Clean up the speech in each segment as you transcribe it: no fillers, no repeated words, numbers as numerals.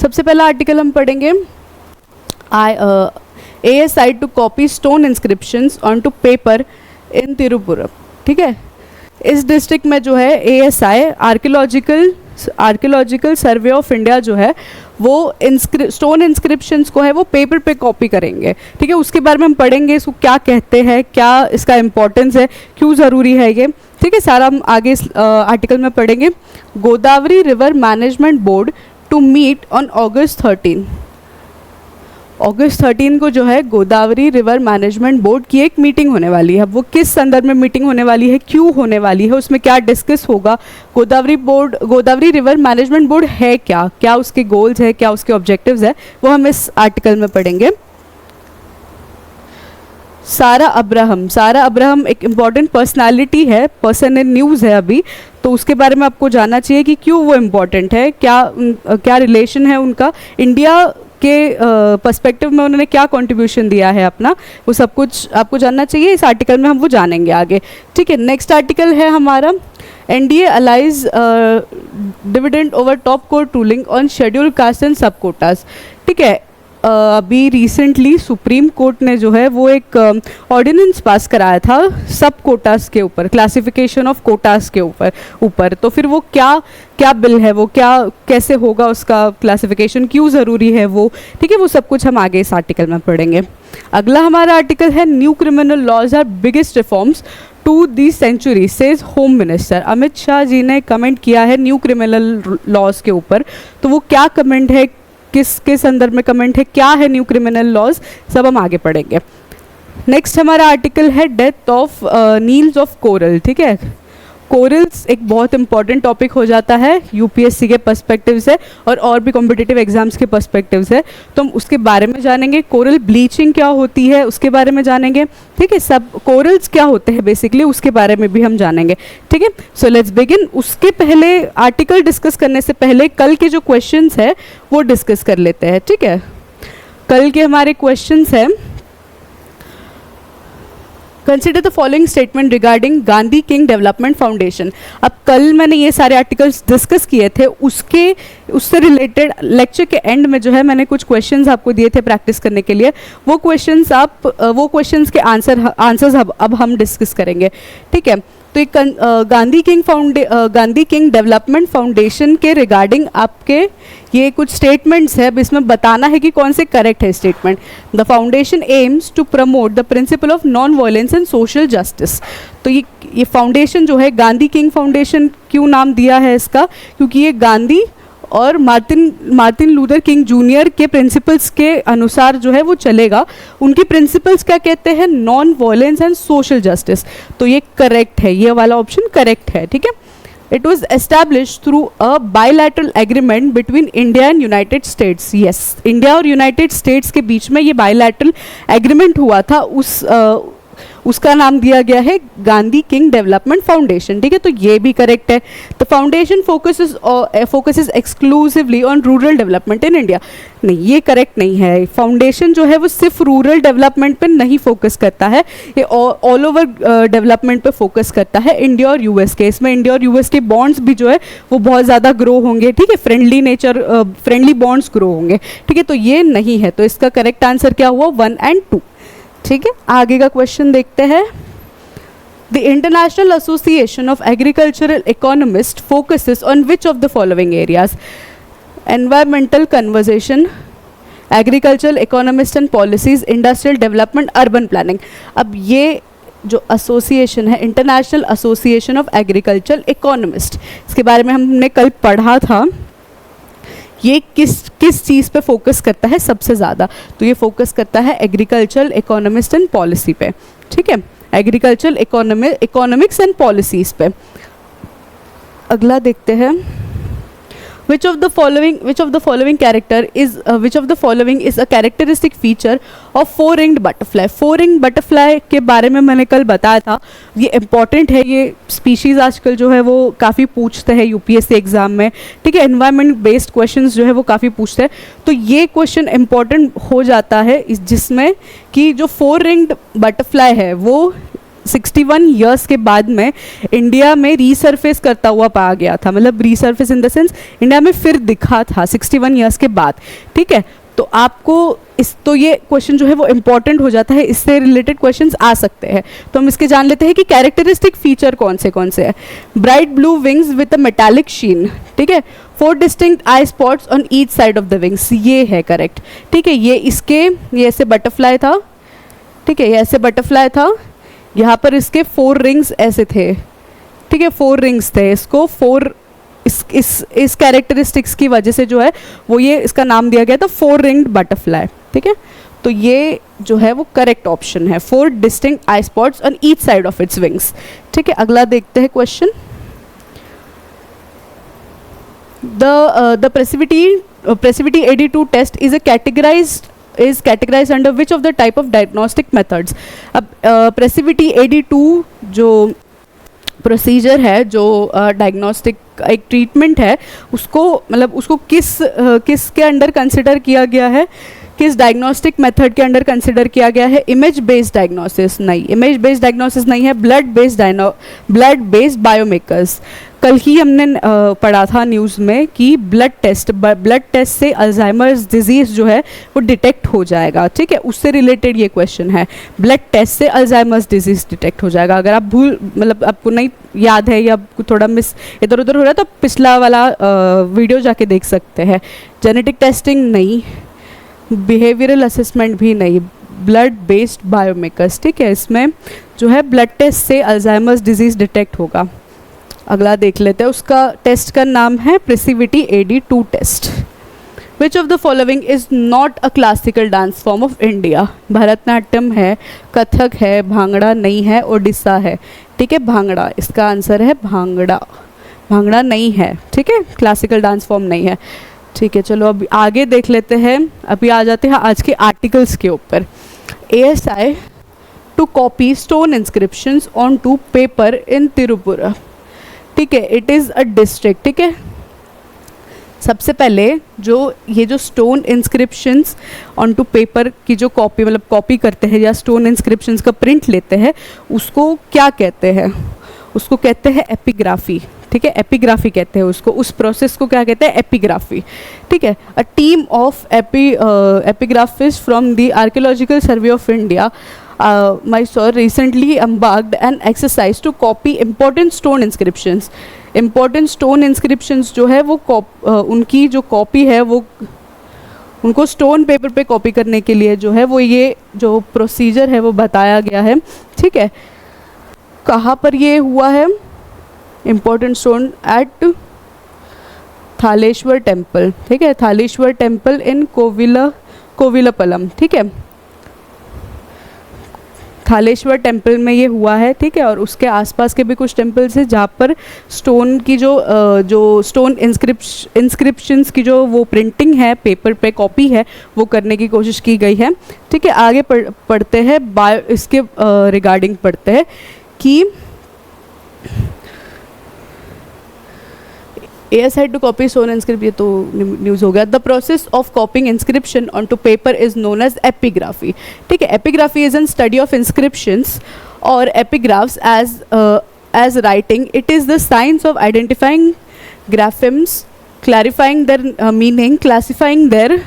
सबसे पहला आर्टिकल हम पढ़ेंगे ASI to copy stone inscriptions on to paper in Tirupuram. ठीक है, इस डिस्ट्रिक्ट में जो है ASI archaeological survey of India जो है वो स्टोन इंस्क्रिप्शंस को है वो पेपर पे कॉपी करेंगे। ठीक है, उसके बारे में हम पढ़ेंगे, इसको क्या कहते हैं, क्या इसका इम्पोर्टेंस है, क्यों ज़रूरी है ये। ठीक है, सारा हम आगे इस आर्टिकल में पढ़ेंगे। Godavari river management board to meet on August 13 को जो है गोदावरी रिवर मैनेजमेंट बोर्ड की एक मीटिंग होने वाली है। वो किस संदर्भ में मीटिंग होने वाली है, क्यों होने वाली है, उसमें क्या डिस्कस होगा, गोदावरी रिवर मैनेजमेंट बोर्ड है क्या, क्या उसके गोल्स है, क्या उसके ऑब्जेक्टिव्स है, वो हम इस आर्टिकल में पढ़ेंगे। सारा अब्राहम एक इम्पॉर्टेंट पर्सनालिटी है, पर्सन इन न्यूज़ है अभी, तो उसके बारे में आपको जानना चाहिए कि क्यों वो इम्पॉर्टेंट है, क्या रिलेशन है उनका इंडिया के पर्सपेक्टिव में, उन्होंने क्या कंट्रीब्यूशन दिया है अपना, वो सब कुछ आपको जानना चाहिए। इस आर्टिकल में हम वो जानेंगे आगे। ठीक है, नेक्स्ट आर्टिकल है हमारा NDA allies dividend over top court ruling on schedule caste and sub quotas. ठीक है, अभी रिसेंटली सुप्रीम कोर्ट ने जो है वो एक ऑर्डिनेंस पास कराया था सब कोटास के ऊपर, क्लासिफिकेशन ऑफ कोटास के ऊपर। तो फिर वो क्या बिल है, वो कैसे होगा उसका क्लासिफिकेशन, क्यों ज़रूरी है वो। ठीक है, वो सब कुछ हम आगे इस आर्टिकल में पढ़ेंगे। अगला हमारा आर्टिकल है new criminal laws are biggest reforms to the century says home minister. Amit Shah ji ने कमेंट किया है न्यू क्रिमिनल लॉज के ऊपर, तो वो क्या कमेंट है, किसके संदर्भ में कमेंट है, क्या है न्यू क्रिमिनल लॉज, सब हम आगे पढ़ेंगे। नेक्स्ट हमारा आर्टिकल है death of Niels of coral. ठीक है, कोरल्स एक बहुत इंपॉर्टेंट टॉपिक हो जाता है यूपीएससी के पर्सपेक्टिव से और भी कॉम्पिटिटिव एग्जाम्स के पर्सपेक्टिव से, तो हम उसके बारे में जानेंगे। कोरल ब्लीचिंग क्या होती है उसके बारे में जानेंगे। ठीक है, सब कोरल्स क्या होते हैं बेसिकली उसके बारे में भी हम जानेंगे। ठीक है, सो लेट्स बिगिन। उसके पहले आर्टिकल डिस्कस करने से पहले कल के जो क्वेश्चंस है वो डिस्कस कर लेते हैं। ठीक है, कल के हमारे क्वेश्चंस हैं, consider the following statement regarding Gandhi king development foundation. अब कल मैंने ये सारे आर्टिकल्स डिस्कस किए थे, उससे रिलेटेड लेक्चर के एंड में जो है मैंने कुछ क्वेश्चंस आपको दिए थे प्रैक्टिस करने के लिए। वो क्वेश्चंस के आंसर्स अब हम डिस्कस करेंगे। ठीक है, तो एक गांधी किंग डेवलपमेंट फाउंडेशन के रिगार्डिंग आपके ये कुछ स्टेटमेंट्स है, अब इसमें बताना है कि कौन से करेक्ट है statement. The foundation aims to promote the principle of non violence and social justice. तो ये फाउंडेशन जो है गांधी किंग फाउंडेशन क्यों नाम दिया है इसका, क्योंकि ये गांधी और मार्टिन लूथर किंग जूनियर के प्रिंसिपल्स के अनुसार जो है वो चलेगा। उनकी प्रिंसिपल्स क्या कहते हैं, non violence and social justice. तो ये करेक्ट है, ये वाला ऑप्शन करेक्ट है। ठीक है, it was established through a bilateral agreement between India and United states. Yes, India और यूनाइटेड स्टेट्स के बीच में ये बायलैटरल एग्रीमेंट हुआ था, उसका नाम दिया गया है गांधी किंग डेवलपमेंट फाउंडेशन। ठीक है, तो ये भी करेक्ट है। The foundation focuses exclusively on rural development in India. नहीं, ये करेक्ट नहीं है। फाउंडेशन जो है वो सिर्फ रूरल डेवलपमेंट पे नहीं फोकस करता है, ये ऑल ओवर डेवलपमेंट पे फोकस करता है। इंडिया और यूएस के, इसमें इंडिया और यूएस के बॉन्ड्स भी जो है वो बहुत ज़्यादा ग्रो होंगे। ठीक है, फ्रेंडली बॉन्ड्स ग्रो होंगे। ठीक है, तो ये नहीं है, तो इसका करेक्ट आंसर क्या हुआ, 1 और 2। ठीक है, आगे का क्वेश्चन देखते हैं। The international association of agricultural economist focuses on which of the following areas, environmental conservation, agricultural economist and policies, industrial development, urban planning. अब ये जो एसोसिएशन है international association of agricultural economist, इसके बारे में हमने कल पढ़ा था। ये किस चीज़ पे फोकस करता है सबसे ज़्यादा, तो ये फोकस करता है एग्रीकल्चरल इकोनॉमिस्ट एंड पॉलिसी पे। ठीक है, एग्रीकल्चरल इकोनॉमिक्स एंड पॉलिसीज पे। अगला देखते हैं, which of the following is a characteristic feature of four-ringed butterfly। four-ringed butterfly के बारे में मैंने कल बताया था, ये इम्पॉर्टेंट है। ये स्पीशीज़ आजकल जो है वो काफ़ी पूछते हैं यूपीएससी एग्जाम में। ठीक है, एनवायरनमेंट बेस्ड क्वेश्चंस जो है वो काफ़ी पूछते हैं, तो ये क्वेश्चन इम्पॉर्टेंट हो जाता है जिसमें कि जो फोर-रिंग्ड बटरफ्लाई है वो 61 ईयर्स के बाद में इंडिया में रीसर्फेस करता हुआ पाया गया था, मतलब रीसर्फेस इन द सेंस इंडिया में फिर दिखा था 61 ईयर्स के बाद, ठीक है। तो आपको तो ये क्वेश्चन जो है वो इंपॉर्टेंट हो जाता है, इससे रिलेटेड क्वेश्चंस आ सकते हैं। तो हम इसके जान लेते हैं कि कैरेक्टरिस्टिक फीचर कौन से है। Bright blue wings with a metallic sheen, ठीक है। 4 distinct eye spots on each side of the wings, ये है करेक्ट, ठीक है। ये ऐसे बटरफ्लाई था, ठीक है, ये ऐसे बटरफ्लाई था, यहाँ पर इसके 4 रिंग्स ऐसे थे, ठीक है, 4 रिंग्स थे। इसको 4 इस कैरेक्टरिस्टिक्स की वजह से जो है वो ये इसका नाम दिया गया था 4 रिंग्ड बटरफ्लाई, ठीक है। तो ये जो है वो करेक्ट ऑप्शन है, 4 distinct eye spots on each side of its wings, ठीक है। अगला देखते हैं question. The Precivity 82 test is categorized under which of the type of diagnostic methods? अब Precivity 82 जो प्रोसीजर है, जो डायग्नोस्टिक एक ट्रीटमेंट है, उसको मतलब उसको किस के अंडर कंसिडर किया गया है, किस डायग्नोस्टिक मेथड के अंडर कंसिडर किया गया है? इमेज बेस्ड डायग्नोसिस नहीं, इमेज बेस्ड डायग्नोसिस नहीं है, ब्लड बेस्ड बायोमेकर्स। कल ही हमने पढ़ा था न्यूज़ में कि ब्लड टेस्ट से अल्जाइमर्स डिजीज़ जो है वो डिटेक्ट हो जाएगा, ठीक है, उससे रिलेटेड ये क्वेश्चन है। ब्लड टेस्ट से अल्जाइमर्स डिजीज़ डिटेक्ट हो जाएगा। अगर आप मतलब आपको नहीं याद है या आपको थोड़ा मिस इधर उधर हो रहा है तो पिछला वाला वीडियो जाके देख सकते हैं। जेनेटिक टेस्टिंग नहीं, बिहेवियरल असेसमेंट भी नहीं, ब्लड बेस्ड बायोमेकर्स, ठीक है। इसमें जो है ब्लड टेस्ट से अल्जाइमर्स डिजीज़ डिटेक्ट होगा। अगला देख लेते हैं, उसका टेस्ट का नाम है Precivity 82 test. Which of the following is not a classical dance form of India? Bharatanatyam है, कथक है, भांगड़ा नहीं है, ओडिशा है, ठीक है। भांगड़ा इसका आंसर है, भांगड़ा नहीं है, ठीक है, क्लासिकल डांस फॉर्म नहीं है, ठीक है। चलो अभी आगे देख लेते हैं। अभी आ जाते हैं आज के आर्टिकल्स के ऊपर। ASI to copy stone inscriptions on to paper in Tripura, ठीक है, इट इज़ अ डिस्ट्रिक्ट, ठीक है। सबसे पहले ये जो stone inscriptions on to paper की जो कॉपी मतलब कॉपी करते हैं या स्टोन इंस्क्रिप्शंस का प्रिंट लेते हैं, उसको क्या कहते हैं? उसको कहते हैं एपिग्राफी, ठीक है, एपिग्राफी कहते हैं उसको, उस प्रोसेस को क्या कहते हैं? एपिग्राफी, ठीक है। A team of epigraphist from the archaeological survey of India Mysore recently embarked an exercise to copy important stone inscriptions. Important stone inscriptions जो है वो उनकी जो कॉपी है वो उनको स्टोन पेपर पे कॉपी करने के लिए जो है वो ये जो प्रोसीजर है वो बताया गया है, ठीक है। कहाँ पर ये हुआ है? Important stone eight Thaleshwar temple, ठीक है, थालेश्वर टेम्पल इन कोविलपल्लम, ठीक है, थालेश्वर टेम्पल में ये हुआ है, ठीक है। और उसके आसपास के भी कुछ टेम्पल्स हैं जहाँ पर स्टोन की जो स्टोन इंस्क्रिप्शंस की जो वो प्रिंटिंग है, पेपर पे कॉपी है, वो करने की कोशिश की गई है, ठीक है। आगे पढ़ते हैं, इसके रिगार्डिंग पढ़ते हैं कि ASI to copy stone inscription, ये तो न्यूज़ हो गया। The process of copying inscription on to paper is known as epigraphy, ठीक है। Epigraphy is an study of inscriptions और epigraphs as writing. It is the science of identifying graphemes, clarifying their meaning, classifying their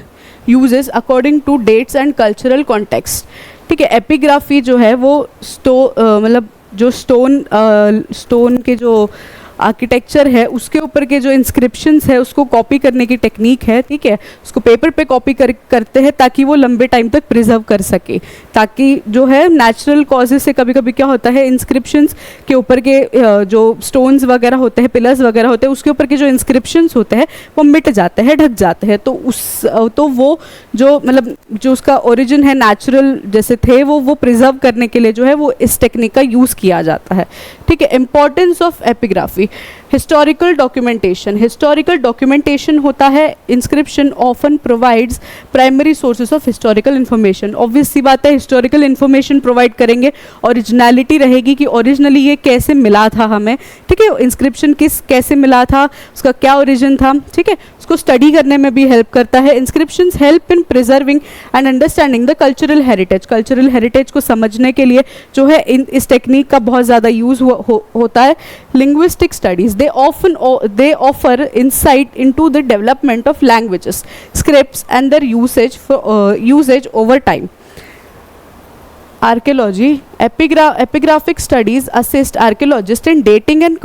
uses according to dates and cultural context, ठीक है। Epigraphy जो है वो मतलब जो स्टोन के जो आर्किटेक्चर है उसके ऊपर के जो इंस्क्रिप्शंस है उसको कॉपी करने की टेक्निक है, ठीक है। उसको पेपर पे कॉपी करते हैं ताकि वो लंबे टाइम तक प्रिजर्व कर सके, ताकि जो है नेचुरल कॉजेज से कभी कभी क्या होता है, इंस्क्रिप्शंस के ऊपर के जो स्टोन्स वगैरह होते हैं, पिलर्स वगैरह होते हैं, उसके ऊपर के जो इंस्क्रिप्शंस होते हैं वो मिट जाते हैं, ढक जाते हैं। तो वो जो मतलब जो उसका ओरिजिन है नेचुरल जैसे थे वो प्रिजर्व करने के लिए जो है वो इस टेक्निक का यूज़ किया जाता है, ठीक है। Importance of epigraphy, historical documentation होता है, inscription often provides primary sources of historical information. Obvious सी बात है, हिस्टोरिकल इन्फॉर्मेशन प्रोवाइड करेंगे, ओरिजिनलिटी रहेगी कि ओरिजिनली ये कैसे मिला था हमें, ठीक है, इंस्क्रिप्शन कैसे मिला था, उसका क्या ओरिजिन था, ठीक है, उसको स्टडी करने में भी हेल्प करता है। Inscriptions help in preserving and understanding the cultural heritage को समझने के लिए जो है इस टेक्निक का बहुत ज़्यादा यूज़ होता है। Linguistic studies they offer insight into the development of languages, scripts and their usage over time. Archaeology epigraphic studies assist archaeologist in dating and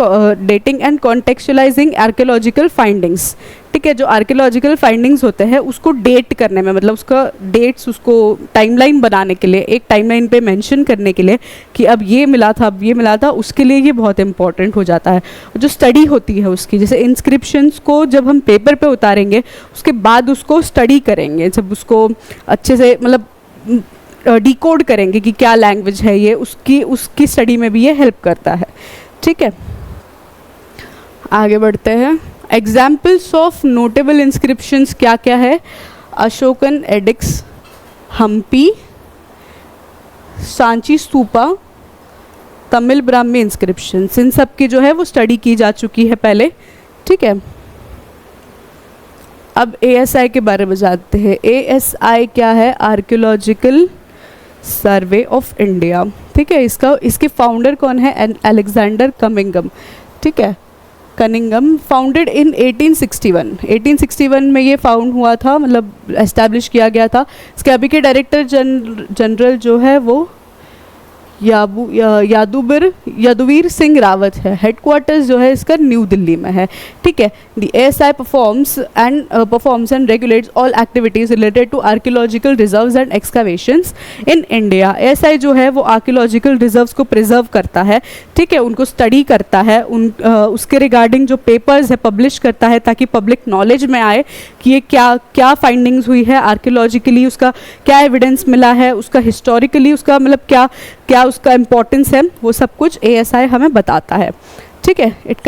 contextualizing archaeological findings, ठीक है, जो आर्कियोलॉजिकल फाइंडिंग्स होते हैं उसको डेट करने में, मतलब उसका डेट्स, उसको टाइमलाइन बनाने के लिए, एक टाइमलाइन पे मेंशन करने के लिए कि अब ये मिला था, अब ये मिला था, उसके लिए ये बहुत इंपॉर्टेंट हो जाता है। जो स्टडी होती है उसकी, जैसे इंस्क्रिप्शंस को जब हम पेपर पे उतारेंगे उसके बाद उसको स्टडी करेंगे, जब उसको अच्छे से मतलब डिकोड करेंगे कि क्या लैंग्वेज है ये, उसकी स्टडी में भी ये हेल्प करता है, ठीक है। आगे बढ़ते हैं। एग्जाम्पल्स ऑफ नोटेबल इंस्क्रिप्शंस क्या क्या है? अशोकन एडिक्स, हम्पी, सांची स्तूपा, तमिल ब्राह्मी इंस्क्रिप्शंस, इन सब की जो है वो स्टडी की जा चुकी है पहले, ठीक है। अब ASI के बारे में जानते हैं। ASI क्या है? आर्कियोलॉजिकल सर्वे ऑफ इंडिया, ठीक है। इसके फाउंडर कौन है? अलेक्जेंडर कनिंघम, ठीक है, कनिंघम, फाउंडेड इन 1861 में ये फाउंड हुआ था, मतलब एस्टैब्लिश किया गया था। इसके अभी के डायरेक्टर जनरल जो है वो यादुवीर सिंह रावत है। हेडक्वार्टर्स जो है इसका न्यू दिल्ली में है, ठीक है। The ASI performs and regulates all activities related to archaeological reserves and excavations in India. ASI जो है वो आर्कियोलॉजिकल रिजर्व्स को प्रिजर्व करता है, ठीक है, उनको स्टडी करता है, उसके रिगार्डिंग जो पेपर्स है पब्लिश करता है ताकि पब्लिक नॉलेज में आए कि ये क्या फाइंडिंग्स हुई है आर्कियोलॉजिकली, उसका क्या एविडेंस मिला है, उसका हिस्टोरिकली उसका मतलब क्या उसका इम्पोर्टेंस है, वो सब कुछ ASI हमें बताता है, ठीक है। इट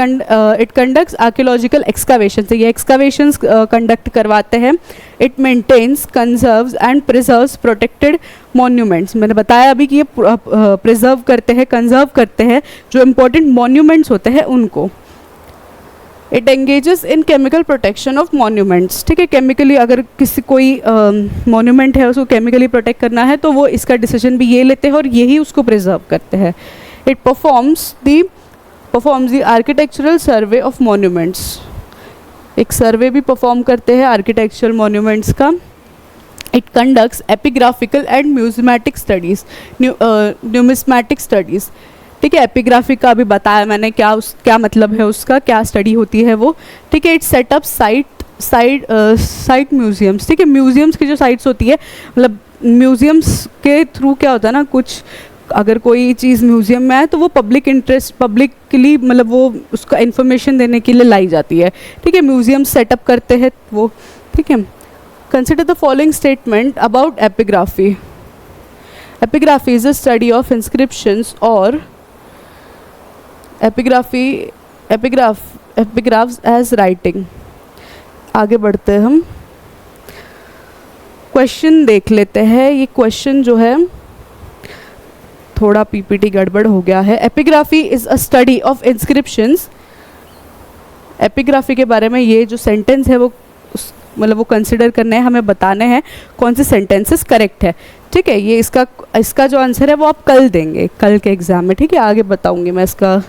कंडक्ट्स आर्कियोलॉजिकल एक्सकवेशंस, ये एक्सकवेशंस कंडक्ट करवाते हैं। It maintains, conserves and preserves protected monuments, मैंने बताया अभी कि ये प्रिजर्व करते हैं, कंजर्व करते हैं जो इम्पोर्टेंट मॉन्यूमेंट्स होते हैं उनको। It engages in chemical protection of monuments, ठीक है, केमिकली अगर कोई मॉन्यूमेंट है उसको केमिकली प्रोटेक्ट करना है तो वो इसका डिसीजन भी ये लेते हैं और यही उसको प्रिजर्व करते हैं। It performs the architectural survey of monuments, एक सर्वे भी परफॉर्म करते हैं आर्किटेक्चरल मॉन्यूमेंट्स का। It conducts epigraphical and numismatic studies, numismatic studies, ठीक है। एपिग्राफी का अभी बताया मैंने, क्या मतलब है उसका, क्या स्टडी होती है वो, ठीक है। इट सेटअप साइट म्यूजियम्स, ठीक है, म्यूजियम्स की जो साइट्स होती है, मतलब म्यूजियम्स के थ्रू क्या होता है ना, कुछ अगर कोई चीज़ म्यूजियम में है तो वो पब्लिकली मतलब वो उसका इन्फॉर्मेशन देने के लिए लाई जाती है, ठीक है, म्यूजियम सेटअप करते हैं वो, ठीक है। Consider the following statement about epigraphy. Epigraphy is a study of inscriptions और एपिग्राफ्स एज राइटिंग। आगे बढ़ते हैं हम, क्वेश्चन देख लेते हैं। ये क्वेश्चन जो है थोड़ा PPT गड़बड़ हो गया है। Epigraphy is a study of inscriptions. Epigraphy के बारे में ये जो सेंटेंस है वो मतलब वो कंसिडर करने हैं, हमें बताने हैं कौन से सेंटेंसेस करेक्ट है, ठीक है। ये इसका जो आंसर है वो आप कल देंगे, कल के एग्जाम में, ठीक है। आगे बताऊंगी मैं इसका।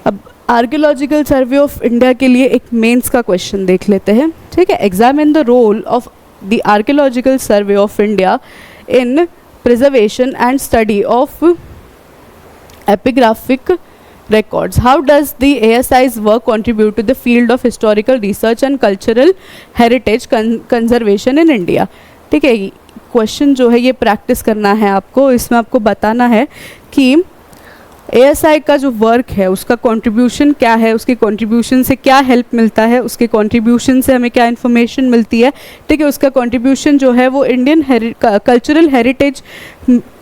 अब आर्कियोलॉजिकल सर्वे ऑफ इंडिया के लिए एक मेंस का क्वेश्चन देख लेते हैं, ठीक है। Examine the role of the archaeological survey of India in preservation and study of epigraphic records. How does the ASI's work contribute to the field of historical research and cultural heritage conservation in India? ठीक है, question जो है ये practice करना है आपको। इसमें आपको बताना है कि ASI का जो वर्क है उसका कंट्रीब्यूशन क्या है, उसके कंट्रीब्यूशन से क्या हेल्प मिलता है, उसके कंट्रीब्यूशन से हमें क्या इन्फॉर्मेशन मिलती है, ठीक है। उसका कंट्रीब्यूशन जो है वो इंडियन कल्चरल हेरिटेज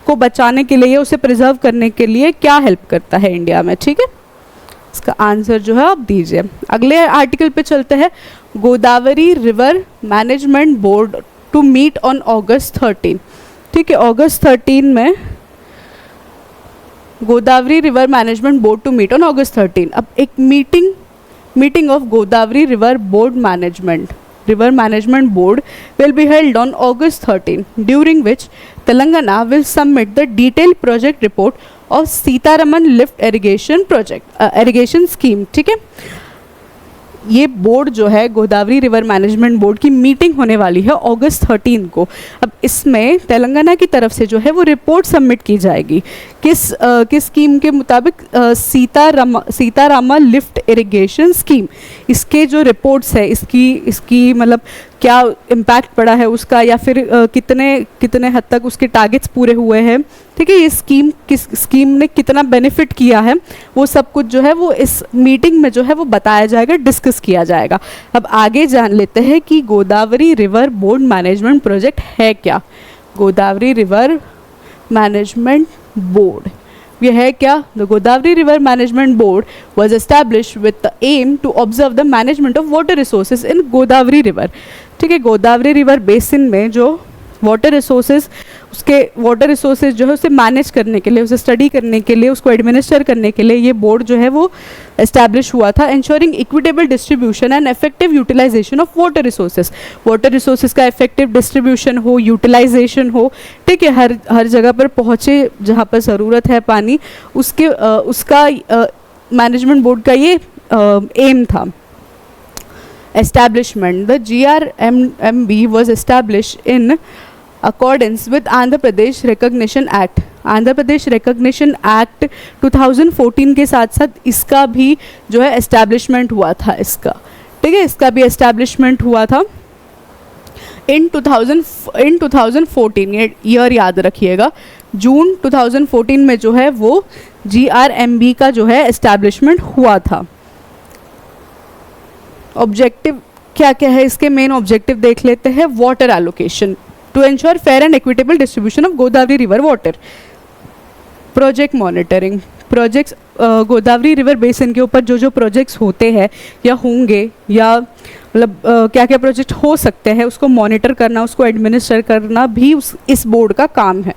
उसको बचाने के लिए, उसे प्रिजर्व करने के लिए क्या हेल्प करता है इंडिया में, ठीक है। इसका आंसर जो है आप दीजिए। अगले आर्टिकल पे चलते हैं। Godavari river management board to meet on August 13, ठीक है। August 13 में Godavari river management board to meet on August 13। अब एक meeting of Godavari river management board will be held on August 13, during which Telangana will submit the detailed project report of Sitharaman lift irrigation scheme, ठीक है। ये board जो है Godavari river management board की meeting होने वाली है August 13 को। अब इसमें तेलंगाना की तरफ से जो है वो रिपोर्ट सबमिट की जाएगी किस स्कीम के मुताबिक, सीतारामा लिफ्ट इरिगेशन स्कीम। इसके जो रिपोर्ट्स है, इसकी मतलब क्या इम्पैक्ट पड़ा है उसका, या फिर कितने हद तक उसके टारगेट्स पूरे हुए हैं, ठीक है। ये स्कीम ने कितना बेनिफिट किया है, वो सब कुछ जो है वो इस मीटिंग में जो है वो बताया जाएगा, डिस्कस किया जाएगा। अब आगे जान लेते हैं कि Godavari river board management project है क्या। गोदावरी रिवर मैनेजमेंट बोर्ड ये है क्या। The Godavari river management board was established with the aim to observe the management of water resources in Godavari river, ठीक है। गोदावरी रिवर बेसिन में जो वाटर रिसोर्सेज जो है उसे मैनेज करने के लिए, उसे स्टडी करने के लिए, उसको एडमिनिस्टर करने के लिए ये बोर्ड जो है वो एस्टैब्लिश हुआ था। Ensuring equitable distribution and effective utilization of water resources का इफेक्टिव डिस्ट्रीब्यूशन हो, यूटिलाइजेशन हो, ठीक है। हर जगह पर पहुँचे जहाँ पर ज़रूरत है पानी, उसका मैनेजमेंट बोर्ड का ये एम था। Establishment. The GRMB was established in accordance with Andhra Pradesh Recognition Act. Andhra Pradesh recognition act 2014 के साथ साथ इसका भी जो है एस्टैब्लिशमेंट हुआ था इसका, ठीक है। इसका भी एस्टैब्लिशमेंट हुआ था इन 2014, ये ईयर याद रखिएगा। जून 2014 में जो है वो GRMB का जो है एस्टैब्लिशमेंट हुआ था। ऑब्जेक्टिव क्या क्या है, इसके मेन ऑब्जेक्टिव देख लेते हैं। Water allocation to ensure fair and equitable distribution of Godavari river water. Project monitoring, projects Godavari river basin के ऊपर जो प्रोजेक्ट्स होते हैं या होंगे, या मतलब क्या क्या प्रोजेक्ट हो सकते हैं, उसको मॉनिटर करना, उसको एडमिनिस्टर करना भी इस बोर्ड का काम है,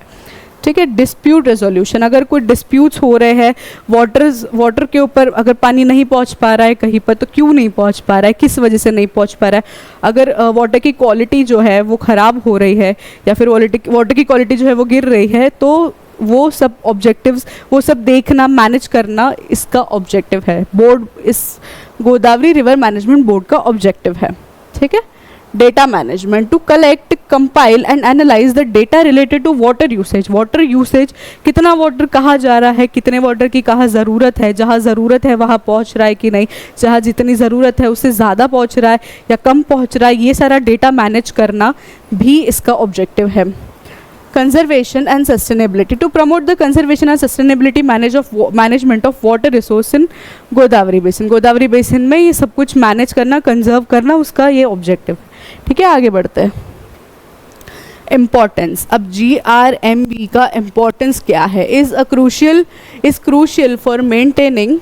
ठीक है। डिस्प्यूट रेजोल्यूशन, अगर कोई डिस्प्यूट्स हो रहे हैं वाटर के ऊपर, अगर पानी नहीं पहुंच पा रहा है कहीं पर तो क्यों नहीं पहुंच पा रहा है, किस वजह से नहीं पहुंच पा रहा है, अगर वाटर की क्वालिटी जो है वो ख़राब हो रही है या फिर वाटर की क्वालिटी जो है वो गिर रही है, तो वो सब ऑब्जेक्टिव्स, वो सब देखना, मैनेज करना इसका ऑब्जेक्टिव है। बोर्ड इस गोदावरी रिवर मैनेजमेंट बोर्ड का ऑब्जेक्टिव है, ठीक है। Data management to collect, compile and analyse the data related to water usage, कितना वाटर कहाँ जा रहा है, कितने वाटर की कहाँ ज़रूरत है, जहाँ ज़रूरत है वहाँ पहुँच रहा है कि नहीं, जहाँ जितनी ज़रूरत है उससे ज़्यादा पहुँच रहा है या कम पहुँच रहा है, ये सारा डेटा मैनेज करना भी इसका ऑब्जेक्टिव है। Conservation and sustainability to promote the conservation and sustainability management of water resource in Godavari basin में ये सब कुछ मैनेज करना, कंजर्व करना, उसका ये ऑब्जेक्टिव है, ठीक है। आगे बढ़ते हैं। इम्पॉर्टेंस, अब GRMB का इम्पॉर्टेंस क्या है। Is crucial for maintaining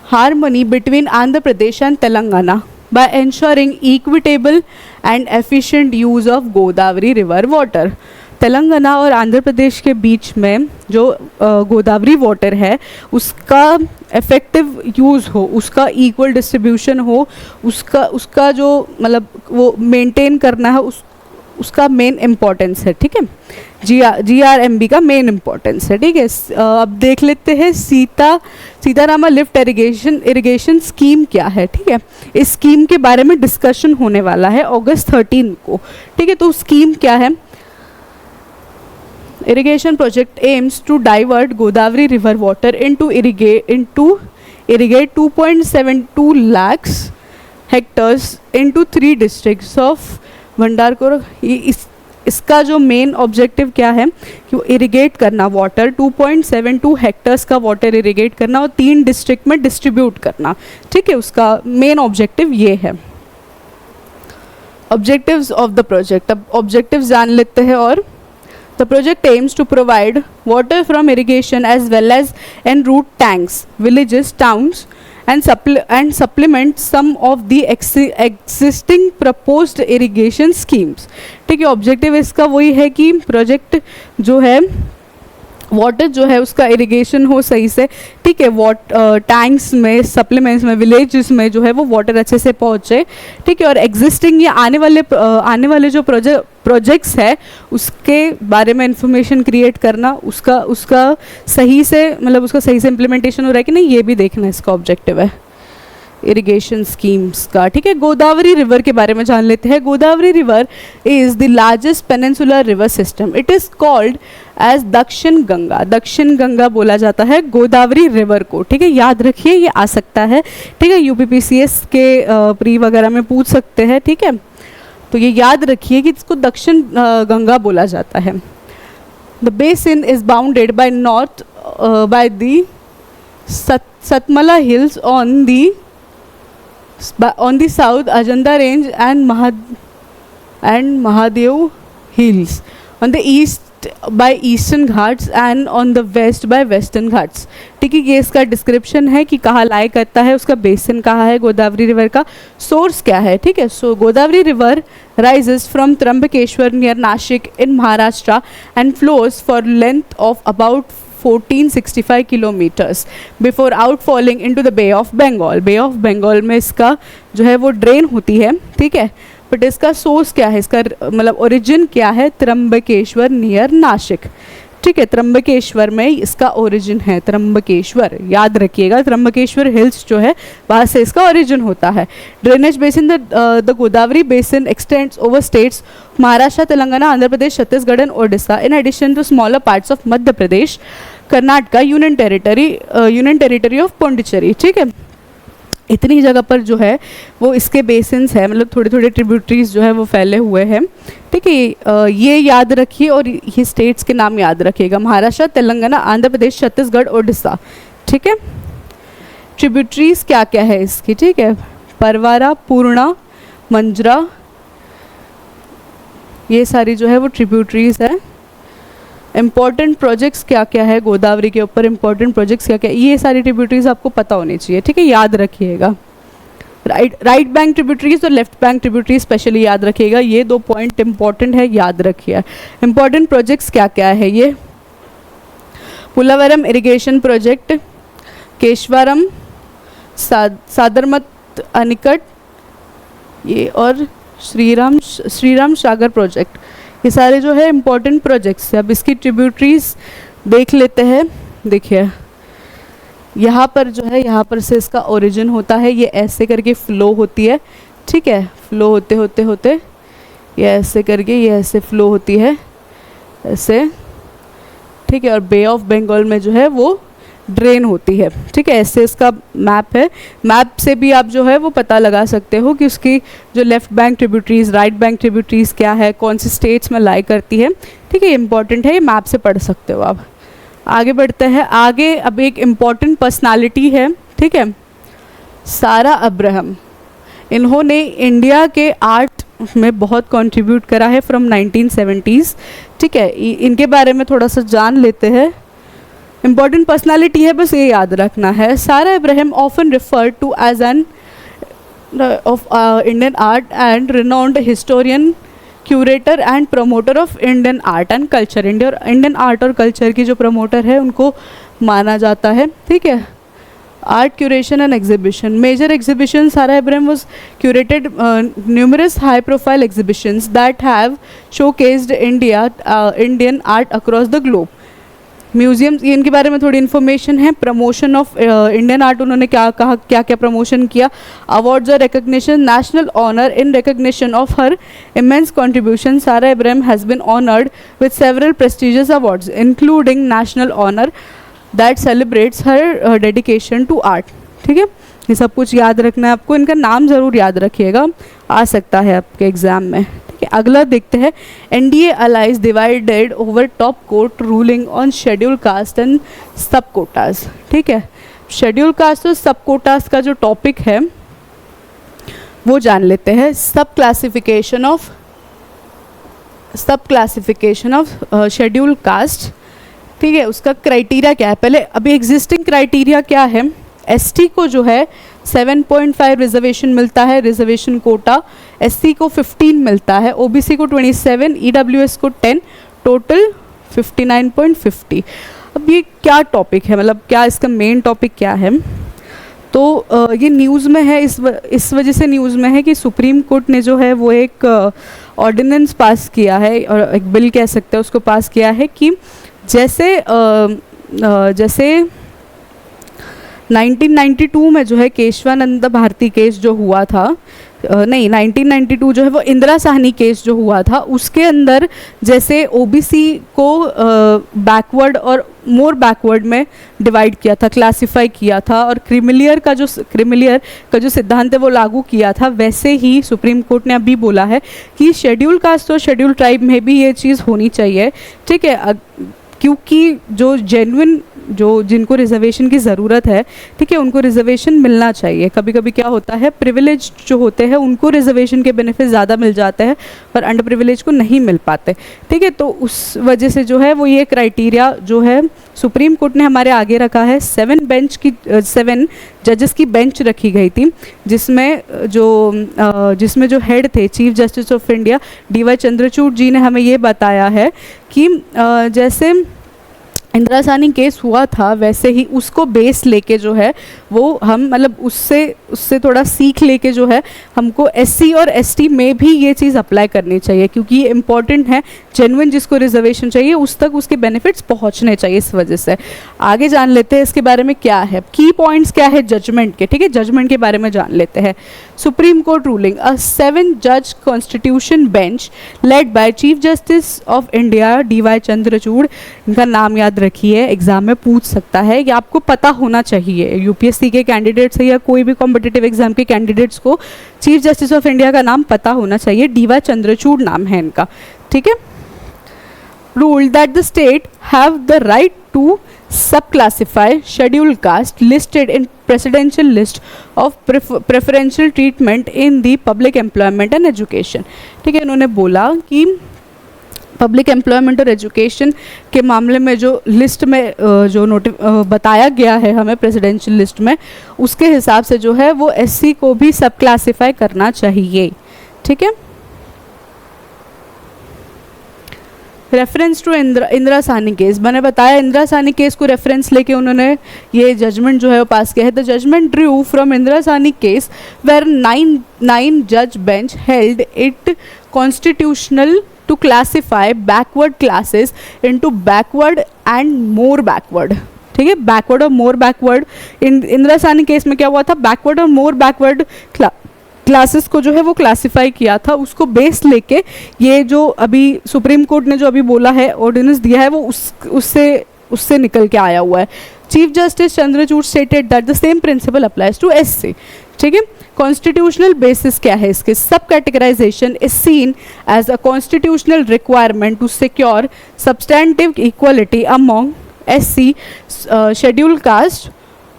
harmony between Andhra Pradesh and Telangana by ensuring equitable and efficient use of Godavari river water. Telangana और आंध्र प्रदेश के बीच में जो गोदावरी वाटर है उसका इफ़ेक्टिव यूज़ हो, उसका इक्वल डिस्ट्रीब्यूशन हो, उसका जो मतलब वो मेंटेन करना है, उसका मेन इम्पॉर्टेंस है, ठीक है। GRMB का मेन इम्पॉर्टेंस है, ठीक है। अब देख लेते हैं सीतारामा लिफ्ट इरिगेशन स्कीम क्या है, ठीक है। इस स्कीम के बारे में डिस्कशन होने वाला है August 13 को, ठीक है। तो स्कीम क्या है। Irrigation project aims to divert Godavari river water into irrigate 2.72 lakhs hectares into 3 districts of Bhandarkor. इसका जो मेन ऑब्जेक्टिव क्या है कि वो इरिगेट करना वाटर, 2.72 हेक्टर्स का वाटर इरिगेट करना और 3 डिस्ट्रिक्ट में डिस्ट्रीब्यूट करना, ठीक है। उसका मेन ऑब्जेक्टिव ये है। ऑब्जेक्टिव्स ऑफ द प्रोजेक्ट, अब ऑब्जेक्टिव्स जान लेते हैं और The project aims to provide water from irrigation as well as en route tanks, villages, towns, and supplement some of the existing proposed irrigation schemes. ठीक है, objective इसका वही है कि प्रोजेक्ट जो है वाटर जो है उसका इरिगेशन हो सही से, ठीक है, टैंक्स में, सप्लीमेंट्स में, विलेजेस में जो है वो वाटर अच्छे से पहुँचे, ठीक है, और एग्जिस्टिंग या आने वाले जो प्रोजेक्ट्स है उसके बारे में इंफॉर्मेशन क्रिएट करना, उसका सही से इम्प्लीमेंटेशन हो रहा है कि नहीं, ये भी देखना इसका ऑब्जेक्टिव है इरिगेशन स्कीम्स का। ठीक है, गोदावरी रिवर के बारे में जान लेते हैं। Godavari river is the largest peninsular river system. It is called as Dakshin Ganga. दक्षिण गंगा बोला जाता है गोदावरी रिवर को। ठीक है, याद रखिए, ये आ सकता है। ठीक है, यूपीपीसीएस के प्री वगैरह में पूछ सकते हैं। ठीक है, तो ये याद रखिए कि इसको दक्षिण गंगा बोला जाता है। The basin is bounded by north by the Satmala hills on the south Ajanta range and Mahadev hills, on the east by eastern ghats and on the west by western ghats। ठीक है, ये इसका डिस्क्रिप्शन है कि कहाँ लाई करता है, उसका बेसिन कहाँ है, गोदावरी रिवर का सोर्स क्या है। ठीक है, so Godavari river rises from Trambakeshwar near Nashik in Maharashtra and flows for length of about 1465 kilometers before outfalling into the Bay of Bengal। Bay of Bengal में इसका जो है वो ड्रेन होती है। ठीक है, बट इसका सोर्स क्या है, इसका मतलब ओरिजिन क्या है, त्र्यंबकेश्वर नियर नासिक। ठीक है, त्र्यंबकेश्वर में इसका ओरिजिन है। त्र्यंबकेश्वर याद रखिएगा, त्र्यंबकेश्वर हिल्स जो है वहाँ से इसका ओरिजिन होता है। Drainage basin the Godavari basin extends over states Maharashtra, Telangana, Andhra Pradesh, Chhattisgarh and Odisha in addition to smaller parts of Madhya Pradesh, Karnataka, union territory of Pondicherry. ठीक है, इतनी जगह पर जो है वो इसके बेसिन्स है, मतलब थोड़े थोड़े ट्रिब्यूटरीज जो है वो फैले हुए हैं। ठीक है, ये याद रखिए और ये स्टेट्स के नाम याद रखिएगा, महाराष्ट्र, तेलंगाना, आंध्र प्रदेश, छत्तीसगढ़, ओडिशा। ठीक है, ट्रिब्यूटरीज क्या क्या है इसकी। ठीक है, परवारा, पूर्णा, मंजरा, ये सारी जो है वो ट्रिब्यूटरीज है। इम्पॉर्टेंट प्रोजेक्ट्स क्या क्या है गोदावरी के ऊपर, इम्पॉर्टेंट प्रोजेक्ट्स क्या क्या, ये सारी ट्रिब्यूटरीज आपको पता होनी चाहिए। ठीक है, याद रखिएगा। राइट बैंक ट्रिब्यूटरीज और लेफ्ट बैंक ट्रिब्यूटरीज स्पेशली याद रखिएगा, ये दो पॉइंट इंपॉर्टेंट है, याद रखिए। इंपॉर्टेंट प्रोजेक्ट्स क्या क्या है, ये पुलावरम इरिगेशन प्रोजेक्ट, केशवारम, सादरमत अनिकट, ये और श्रीराम सागर प्रोजेक्ट, ये सारे जो है इम्पॉर्टेंट प्रोजेक्ट्स है। अब इसकी ट्रिब्यूटरीज देख लेते हैं। देखिए यहाँ पर जो है, यहाँ पर से इसका ओरिजिन होता है, ये ऐसे करके फ्लो होती है। ठीक है, फ्लो होते होते होते ये ऐसे करके ये ऐसे फ्लो होती है ऐसे। ठीक है, और बे ऑफ बंगाल में जो है वो ड्रेन होती है। ठीक है, ऐसे इसका मैप है। मैप से भी आप जो है वो पता लगा सकते हो कि उसकी जो left bank tributaries, right bank tributaries क्या है, कौन सी स्टेट्स में लाई करती है। ठीक है, ये इंपॉर्टेंट है, ये मैप से पढ़ सकते हो आप। आगे बढ़ते हैं। आगे अब एक इम्पॉर्टेंट पर्सनालिटी है। ठीक है, सारा अब्राहम। इन्होंने इंडिया के आर्ट में बहुत कंट्रीब्यूट करा है फ्रॉम 1970s। ठीक है, इनके बारे में थोड़ा सा जान लेते हैं। इम्पॉर्टेंट पर्सनालिटी है, बस ये याद रखना है। Sara Abraham often referred to as an of Indian art and renowned historian, curator and promoter of Indian art and culture. Indian art और कल्चर की जो प्रमोटर है उनको माना जाता है। ठीक है, art curation and exhibition, major exhibition Sara Abraham was curated numerous high profile exhibitions that have showcased Indian art across the globe। Museums, ये इनके बारे में थोड़ी इन्फॉर्मेशन है। प्रमोशन ऑफ इंडियन आर्ट उन्होंने क्या कहा, क्या क्या प्रमोशन किया। अवार्ड्स और recognition, national honour in recognition of her immense contribution, Sara Abraham has been honoured with several prestigious awards including national honour that celebrates her dedication to art. ठीक है, ये सब कुछ याद रखना है आपको। इनका नाम ज़रूर याद रखिएगा, आ सकता है आपके एग्जाम में। अगला देखते हैं। NDA allies divided over top court ruling on schedule caste and sub quotas. ठीक है, शेड्यूल कास्ट और सब कोटास का जो टॉपिक है वो जान लेते हैं। सब classification of sub classification of schedule caste, ठीक है, उसका क्राइटेरिया क्या है, पहले अभी एग्जिस्टिंग क्राइटेरिया क्या है, एसटी को जो है 7.5 रिजर्वेशन मिलता है, रिजर्वेशन कोटा, एससी को 15 मिलता है, ओबीसी को 27, ईडब्ल्यूएस को 10, टोटल 59.50। अब ये क्या टॉपिक है, मतलब क्या इसका मेन टॉपिक क्या है, तो ये न्यूज़ में है, इस वजह से न्यूज़ में है कि सुप्रीम कोर्ट ने जो है वो एक ऑर्डिनेंस पास किया है, और एक बिल कह सकते हैं उसको पास किया है कि जैसे 1992 में जो है केशवानंद भारती केस जो हुआ था, नहीं 1992 जो है वो इंदिरा साहनी केस जो हुआ था, उसके अंदर जैसे ओबीसी को बैकवर्ड और मोर बैकवर्ड में डिवाइड किया था, क्लासिफाई किया था, और क्रीमिलियर का जो सिद्धांत है वो लागू किया था, वैसे ही सुप्रीम कोर्ट ने अभी बोला है कि शेड्यूल कास्ट और शेड्यूल ट्राइब में भी ये चीज़ होनी चाहिए, ठीक है, क्योंकि जो जेन्युइन जिनको रिजर्वेशन की ज़रूरत है, ठीक है, उनको रिजर्वेशन मिलना चाहिए। कभी कभी क्या होता है, प्रिविलेज जो होते हैं उनको रिजर्वेशन के बेनिफिट ज़्यादा मिल जाते हैं पर अंडर प्रिविलेज को नहीं मिल पाते, ठीक है, तो उस वजह से जो है वो ये क्राइटेरिया जो है सुप्रीम कोर्ट ने हमारे आगे रखा है। 7 जजेस की बेंच रखी गई थी, जिसमें जो हेड थे chief justice of India DY Chandrachud ji ने हमें ये बताया है कि जैसे इंदिरा साहनी केस हुआ था वैसे ही उसको बेस लेके जो है वो हम मतलब उससे थोड़ा सीख लेके जो है हमको एससी और एसटी में भी ये चीज़ अप्लाई करनी चाहिए, क्योंकि ये इंपॉर्टेंट है, जेन्युइन जिसको रिजर्वेशन चाहिए उस तक उसके बेनिफिट्स पहुंचने चाहिए। इस वजह से आगे जान लेते हैं इसके बारे में क्या है, की पॉइंट्स क्या है जजमेंट के, ठीक है, जजमेंट के बारे में जान लेते हैं। सुप्रीम कोर्ट रूलिंग, अ 7 जज constitution bench led by chief justice of India DY Chandrachud, इनका नाम याद रखिए, एग्जाम में पूछ सकता है, ये आपको पता होना चाहिए, यूपीएससी के कैंडिडेट्स या कोई भी कॉम्पिटिटिव एग्जाम के कैंडिडेट्स को चीफ जस्टिस ऑफ इंडिया का नाम पता होना चाहिए, DY चंद्रचूड़ नाम है इनका, ठीक है। Rule that the state have the right to subclassify scheduled caste listed in presidential list of preferential treatment in the public employment and education, ठीक है, इन्होंने बोला कि पब्लिक एम्प्लॉयमेंट और एजुकेशन के मामले में जो लिस्ट में जो बताया गया है हमें प्रेसिडेंशियल लिस्ट में, उसके हिसाब से जो है वो एससी को भी सब क्लासीफाई करना चाहिए, ठीक है। Reference to Indira Sahni case, मैंने बताया इंदिरा साहनी केस को रेफरेंस लेके उन्होंने ये जजमेंट जो है वो पास किया है। The judgement drew from Indira Sahni case where 9 जज bench held it constitutional to classify backward classes into backward and more backward, ठीक है, बैकवर्ड और मोर बैकवर्ड। इंदिरा साहनी केस में क्या हुआ था, बैकवर्ड और मोर बैकवर्ड क्लासेस को जो है वो क्लासिफाई किया था, उसको बेस लेके ये जो अभी सुप्रीम कोर्ट ने जो अभी बोला है, ऑर्डिनेंस दिया है, वो उससे निकल के आया हुआ है। Chief justice Chandrachud stated that the same principle applies to SC, ठीक है। कॉन्स्टिट्यूशनल बेसिस क्या है इसके, sub categorisation is seen as a constitutional requirement to secure substantive equality among SC scheduled caste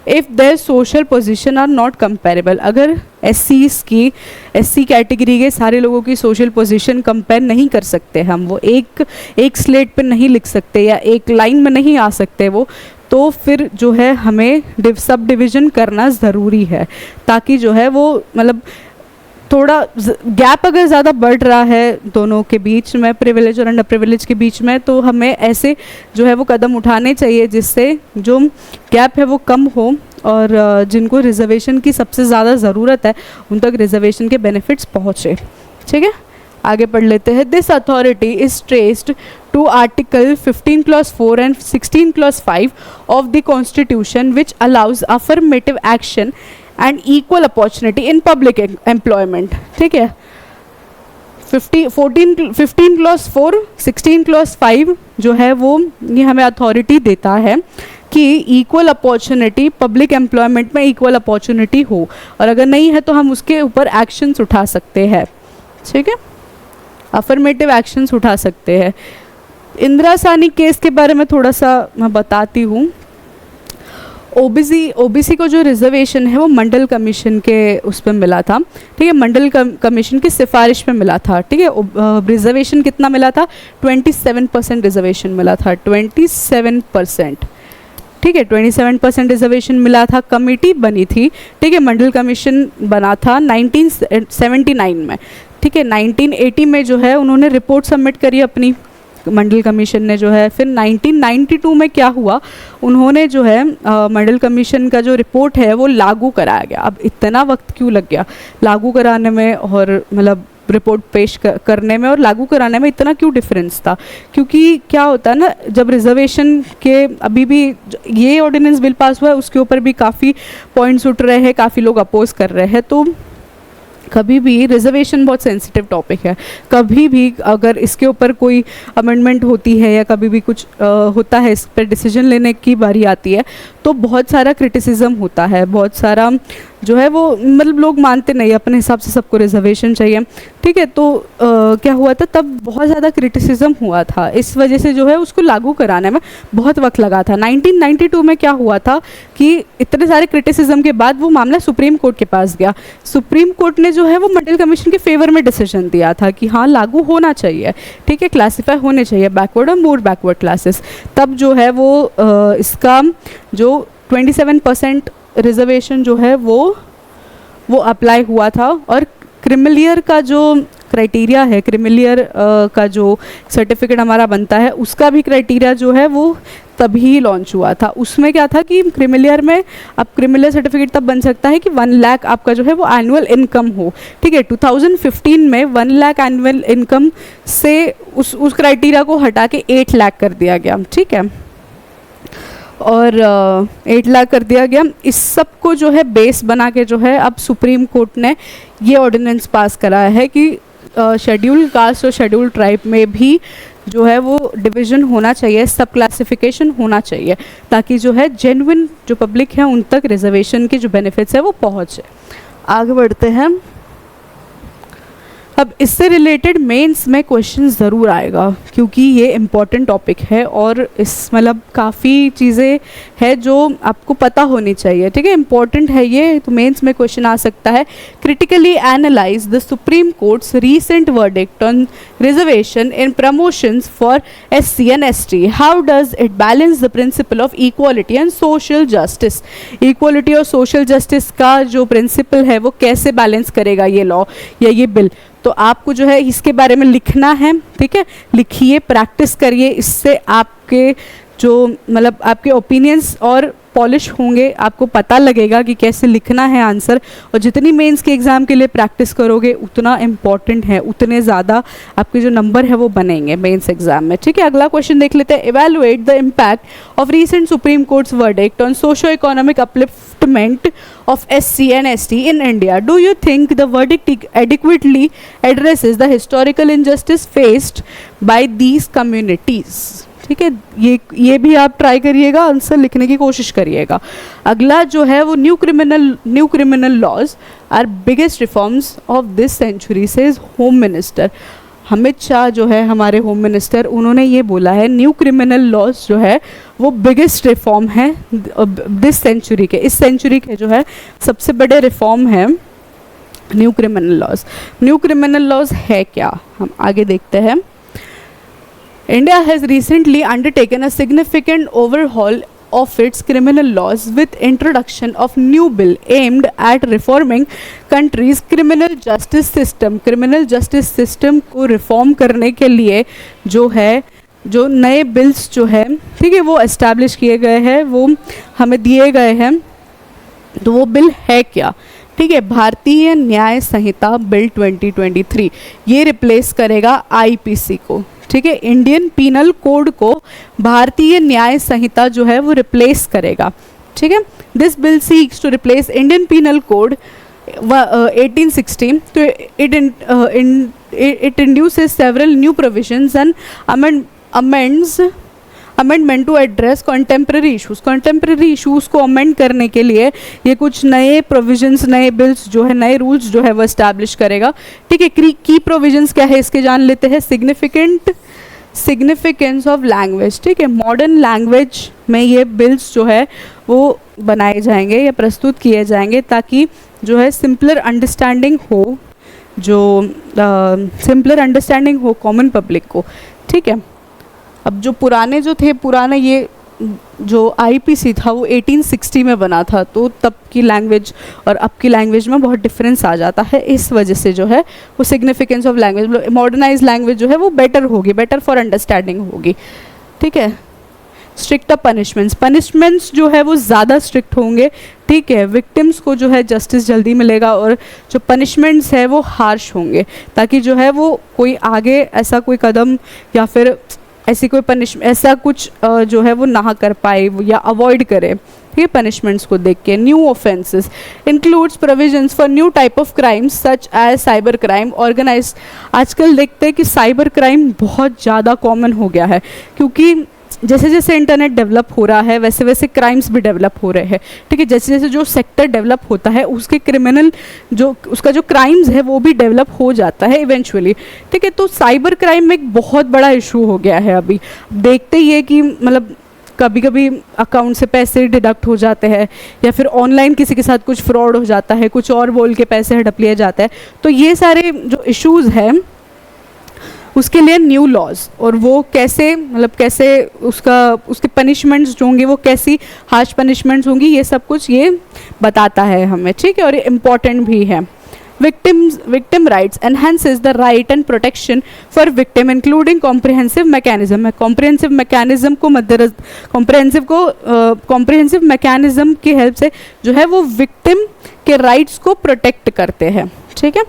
if their social position are not comparable. अगर SC category के सारे लोगों की सोशल पोजीशन कंपेयर नहीं कर सकते हम, वो एक स्लेट पे नहीं लिख सकते या एक लाइन में नहीं आ सकते वो, तो फिर जो है हमें सब डिवीज़न करना ज़रूरी है, ताकि जो है वो मतलब थोड़ा गैप अगर ज़्यादा बढ़ रहा है दोनों के बीच में, प्रिविलेज और अंडर प्रिविलेज के बीच में, तो हमें ऐसे जो है वो कदम उठाने चाहिए जिससे जो गैप है वो कम हो और जिनको रिजर्वेशन की सबसे ज़्यादा ज़रूरत है उन तक रिजर्वेशन के बेनिफिट्स पहुँचे, ठीक है। आगे पढ़ लेते हैं। This authority is traced to article 15 clause 4 and 16 clause 5 of the constitution which allows affirmative action and equal opportunity in public employment, ठीक है। 15 क्लॉज 4 16 क्लॉज 5 जो है वो ये हमें अथॉरिटी देता है कि इक्वल अपॉर्चुनिटी पब्लिक एम्प्लॉयमेंट में इक्वल अपॉर्चुनिटी हो, और अगर नहीं है तो हम उसके ऊपर एक्शंस उठा सकते हैं, ठीक है, अफर्मेटिव एक्शंस उठा सकते हैं। इंदिरा साहनी केस के बारे में थोड़ा सा मैं बताती हूँ। ओबीसी को जो रिजर्वेशन है वो मंडल कमीशन के उस पर मिला था, ठीक है, मंडल कमीशन की सिफारिश पे मिला था, ठीक है। रिजर्वेशन कितना मिला था? 27% रिजर्वेशन मिला था, 27%, ठीक है, 27% रिजर्वेशन मिला था। कमेटी बनी थी, ठीक है, मंडल कमीशन बना था 1979 में, ठीक है। 1980 में जो है उन्होंने रिपोर्ट सबमिट करी अपनी, मंडल कमीशन ने जो है। फिर 1992 में क्या हुआ, उन्होंने जो है मंडल कमीशन का जो रिपोर्ट है वो लागू कराया गया। अब इतना वक्त क्यों लग गया लागू कराने में, और मतलब रिपोर्ट पेश करने में और लागू कराने में इतना क्यों डिफरेंस था? क्योंकि क्या होता है ना, जब रिजर्वेशन के अभी भी ये ऑर्डिनेंस बिल पास हुआ है उसके ऊपर भी काफ़ी पॉइंट्स उठ रहे हैं, काफ़ी लोग अपोज कर रहे हैं। तो कभी भी रिजर्वेशन बहुत सेंसिटिव टॉपिक है, कभी भी अगर इसके ऊपर कोई अमेंडमेंट होती है या कभी भी कुछ होता है, इस पर डिसीजन लेने की बारी आती है, तो बहुत सारा क्रिटिसिज्म होता है, बहुत सारा जो है वो मतलब लोग मानते नहीं, अपने हिसाब से सबको रिजर्वेशन चाहिए, ठीक है। तो क्या हुआ था तब, बहुत ज़्यादा क्रिटिसिज्म हुआ था, इस वजह से जो है उसको लागू कराने में बहुत वक्त लगा था। 1992 में क्या हुआ था कि इतने सारे क्रिटिसिज्म के बाद वो मामला सुप्रीम कोर्ट के पास गया। सुप्रीम कोर्ट ने जो है वो मंडल कमीशन के फेवर में डिसीजन दिया था कि हाँ लागू होना चाहिए, ठीक है, क्लासीफाई होने चाहिए बैकवर्ड और मोर बैकवर्ड क्लासेस। तब जो है वो इसका जो 27% रिजर्वेशन जो है वो अप्लाई हुआ था। और क्रिमिलियर का जो क्राइटेरिया है, क्रिमिलियर का जो सर्टिफिकेट हमारा बनता है, उसका भी क्राइटेरिया जो है वो तभी लॉन्च हुआ था। उसमें क्या था कि क्रिमिलियर में अब क्रिमिलियर सर्टिफिकेट तब बन सकता है कि 1 लाख आपका जो है वो एनुअल इनकम हो, ठीक है। 2015 में 1 लाख एनुअल इनकम से उस क्राइटेरिया को हटा के 8 लाख कर दिया गया, ठीक है, और 8 लाख कर दिया गया। इस सब को जो है बेस बना के जो है अब सुप्रीम कोर्ट ने ये ऑर्डिनेंस पास कराया है कि शेड्यूल कास्ट और शेड्यूल ट्राइब में भी जो है वो डिवीज़न होना चाहिए, सब क्लासिफिकेशन होना चाहिए, ताकि जो है जेन्युइन जो पब्लिक है उन तक रिजर्वेशन की जो बेनिफिट्स है वो पहुँचे। आगे बढ़ते हैं। अब इससे रिलेटेड मेंस में क्वेश्चन ज़रूर आएगा, क्योंकि ये इम्पॉर्टेंट टॉपिक है और इस मतलब काफ़ी चीज़ें हैं जो आपको पता होनी चाहिए, ठीक है, इम्पॉर्टेंट है ये। तो मेंस में क्वेश्चन आ सकता है, critically analyse the supreme courts recent verdict on reservation in promotions for SC and ST, how does it balance the principle of equality and social justice. Equality और सोशल जस्टिस का जो principal है वो कैसे balance करेगा ये law या ये बिल। तो आपको जो है इसके बारे में लिखना है, ठीक है, लिखिए, प्रैक्टिस करिए, इससे आपके जो मतलब आपके ओपिनियंस और पॉलिश होंगे, आपको पता लगेगा कि कैसे लिखना है आंसर। और जितनी मेंस के एग्ज़ाम के लिए प्रैक्टिस करोगे उतना इम्पॉर्टेंट है, उतने ज़्यादा आपके जो नंबर है वो बनेंगे मेंस एग्जाम में, ठीक है। अगला क्वेश्चन देख लेते हैं। Evaluate the impact of recent supreme courts verdict on socio economic upliftment of SC and ST in India. Do you think the verdict adequately addresses the historical injustice faced by these communities? ठीक है, ये भी आप try करिएगा, answer लिखने की कोशिश करिएगा। अगला जो है वो new criminal laws are biggest reforms of this century, says home minister Amit Shah जो है हमारे होम मिनिस्टर, उन्होंने ये बोला है न्यू क्रिमिनल लॉज जो है वो बिगेस्ट रिफॉर्म है दिस सेंचुरी के, इस सेंचुरी के जो है सबसे बड़े रिफॉर्म है new criminal laws. New criminal laws है क्या, हम आगे देखते हैं। India has recently undertaken a significant overhaul of its criminal laws with introduction of new bill aimed at reforming country's criminal justice system। criminal justice system को reform करने के लिए जो है जो नए बिल्स जो है, ठीक है, वो एस्टैब्लिश किए गए हैं, वो हमें दिए गए हैं। तो वो बिल है क्या, ठीक है, भारतीय न्याय संहिता बिल 2023, ये रिप्लेस करेगा IPC को, ठीक है, इंडियन पीनल कोड को भारतीय न्याय संहिता जो है वो रिप्लेस करेगा, ठीक है। This bill seeks to replace Indian penal code 1860 तो it introduces several new provisions and amendment to address contemporary issues. Contemporary issues को अमेंड करने के लिए ये कुछ नए प्रोविजंस, नए बिल्स जो है, नए रूल्स जो है वो इस्टेब्लिश करेगा, ठीक है। की प्रोविजंस क्या है इसके जान लेते हैं। सिग्निफिकेंस ऑफ लैंग्वेज, ठीक है, मॉडर्न लैंग्वेज में ये बिल्स जो है वो बनाए जाएंगे या प्रस्तुत किए जाएंगे ताकि जो है सिंपलर अंडरस्टैंडिंग हो, जो सिंपलर अंडरस्टैंडिंग हो कॉमन पब्लिक को, ठीक है। अब जो पुराने ये जो आईपीसी था वो 1860 में बना था, तो तब की लैंग्वेज और अब की लैंग्वेज में बहुत डिफरेंस आ जाता है। इस वजह से जो है वो significance of language, modernise language जो है वो बेटर होगी, बेटर फॉर अंडरस्टैंडिंग होगी, ठीक है। स्ट्रिक्टर पनिशमेंट्स जो है वो ज़्यादा स्ट्रिक्ट होंगे, ठीक है। विक्टिम्स को जो है जस्टिस जल्दी मिलेगा और जो पनिशमेंट्स है वो हार्श होंगे, ताकि जो है वो कोई आगे ऐसा कोई कदम या फिर ऐसी कोई ऐसा कुछ जो है वो ना कर पाए या अवॉइड करे, ठीक है, पनिशमेंट्स को देख के। New offences includes provisions for new type of crimes such as cyber crime, organise. आजकल देखते हैं कि साइबर क्राइम बहुत ज़्यादा कॉमन हो गया है, क्योंकि जैसे जैसे इंटरनेट डेवलप हो रहा है वैसे वैसे क्राइम्स भी डेवलप हो रहे हैं, ठीक है। जैसे जैसे जो सेक्टर डेवलप होता है उसके क्रिमिनल उसका जो क्राइम्स है वो भी डेवलप हो जाता है इवेंचुअली, ठीक है। तो साइबर क्राइम एक बहुत बड़ा इशू हो गया है अभी। देखते ही है कि मतलब कभी कभी अकाउंट से पैसे डिडक्ट हो जाते हैं या फिर ऑनलाइन किसी के साथ कुछ फ्रॉड हो जाता है, कुछ और बोल के पैसे हड़प लिए जाते हैं। तो ये सारे जो इश्यूज़ हैं उसके लिए न्यू लॉज, और वो कैसे मतलब कैसे उसके पनिशमेंट्स जो होंगे वो कैसी हार्श पनिशमेंट्स होंगी, ये सब कुछ ये बताता है हमें, ठीक है। और ये इम्पॉर्टेंट भी है। victim rights enhances the right and protection for victim including comprehensive mechanism। comprehensive mechanism को comprehensive mechanism की हेल्प से जो है वो victim के rights को protect करते हैं, ठीक है।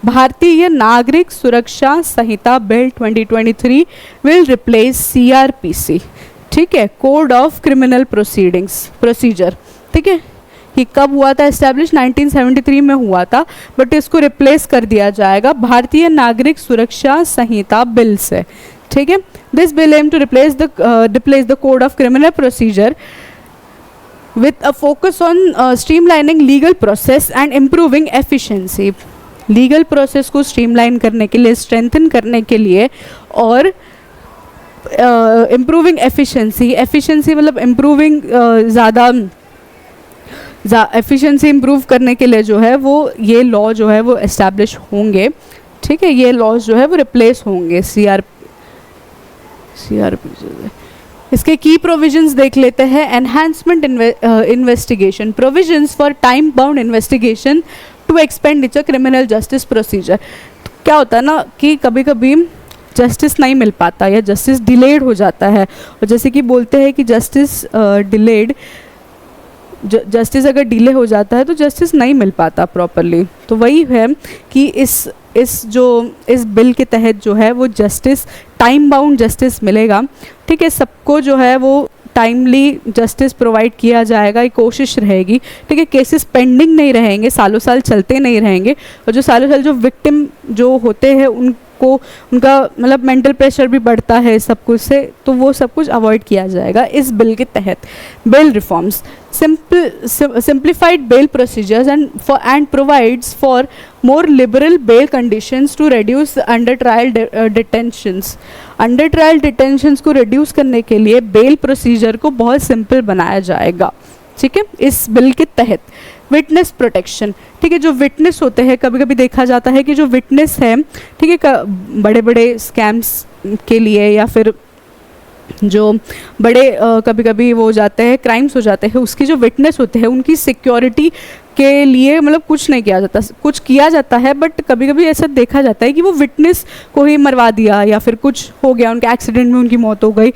भारतीय नागरिक सुरक्षा संहिता बिल 2023 will replace CRPC, ठीक है, कोड ऑफ क्रिमिनल प्रोसीजर, ठीक है। ये कब हुआ था एस्टैब्लिश? 1973 में हुआ था, बट इसको रिप्लेस कर दिया जाएगा भारतीय नागरिक सुरक्षा संहिता बिल से, ठीक है। This bill aim to replace the code of criminal procedure with a focus on streamlining legal process and improving efficiency। Legal process को स्ट्रीमलाइन करने के लिए, स्ट्रेंथन करने के लिए, और इम्प्रूविंग एफिशिएंसी मतलब इम्प्रूविंग ज़्यादा एफिशिएंसी इम्प्रूव करने के लिए जो है वो ये लॉ जो है वो एस्टैब्लिश होंगे, ठीक है। ये लॉज जो है वो रिप्लेस होंगे CRPC। इसके की प्रोविजंस देख लेते हैं। Enhancement investigation provisions for time bound investigation to expenditure criminal justice procedure. क्या होता है ना कि कभी कभी जस्टिस नहीं मिल पाता या जस्टिस डिलेड हो जाता है, और जैसे कि बोलते हैं कि जस्टिस अगर डिले हो जाता है तो जस्टिस नहीं मिल पाता प्रॉपरली। तो वही है कि इस बिल के तहत जो है वो जस्टिस, टाइम बाउंड जस्टिस मिलेगा, ठीक है। सबको जो है वो टाइमली जस्टिस प्रोवाइड किया जाएगा, ये कोशिश रहेगी, ठीक है। केसेस पेंडिंग नहीं रहेंगे, सालों साल चलते नहीं रहेंगे, और जो सालों साल जो विक्टिम जो होते हैं उनका मतलब मेंटल प्रेशर भी बढ़ता है सब कुछ से, तो वो सब कुछ अवॉइड किया जाएगा इस बिल के तहत। Bail reforms simplified bail procedures and provides for more liberal bail conditions to reduce under trial detentions। Under trial detentions को रिड्यूस करने के लिए बेल प्रोसीजर को बहुत सिंपल बनाया जाएगा, ठीक है, इस बिल के तहत। विटनेस प्रोटेक्शन, ठीक है। जो विटनेस होते हैं, कभी कभी देखा जाता है कि जो विटनेस है, ठीक है, बड़े बड़े स्कैम्स के लिए या फिर जो बड़े कभी कभी वो हो जाते हैं, क्राइम्स हो जाते हैं, उसकी जो विटनेस होते हैं उनकी सिक्योरिटी के लिए मतलब कुछ नहीं किया जाता, कुछ किया जाता है, बट कभी कभी ऐसा देखा जाता है कि वो विटनेस को ही मरवा दिया या फिर कुछ हो गया, उनके एक्सीडेंट में उनकी मौत हो गई।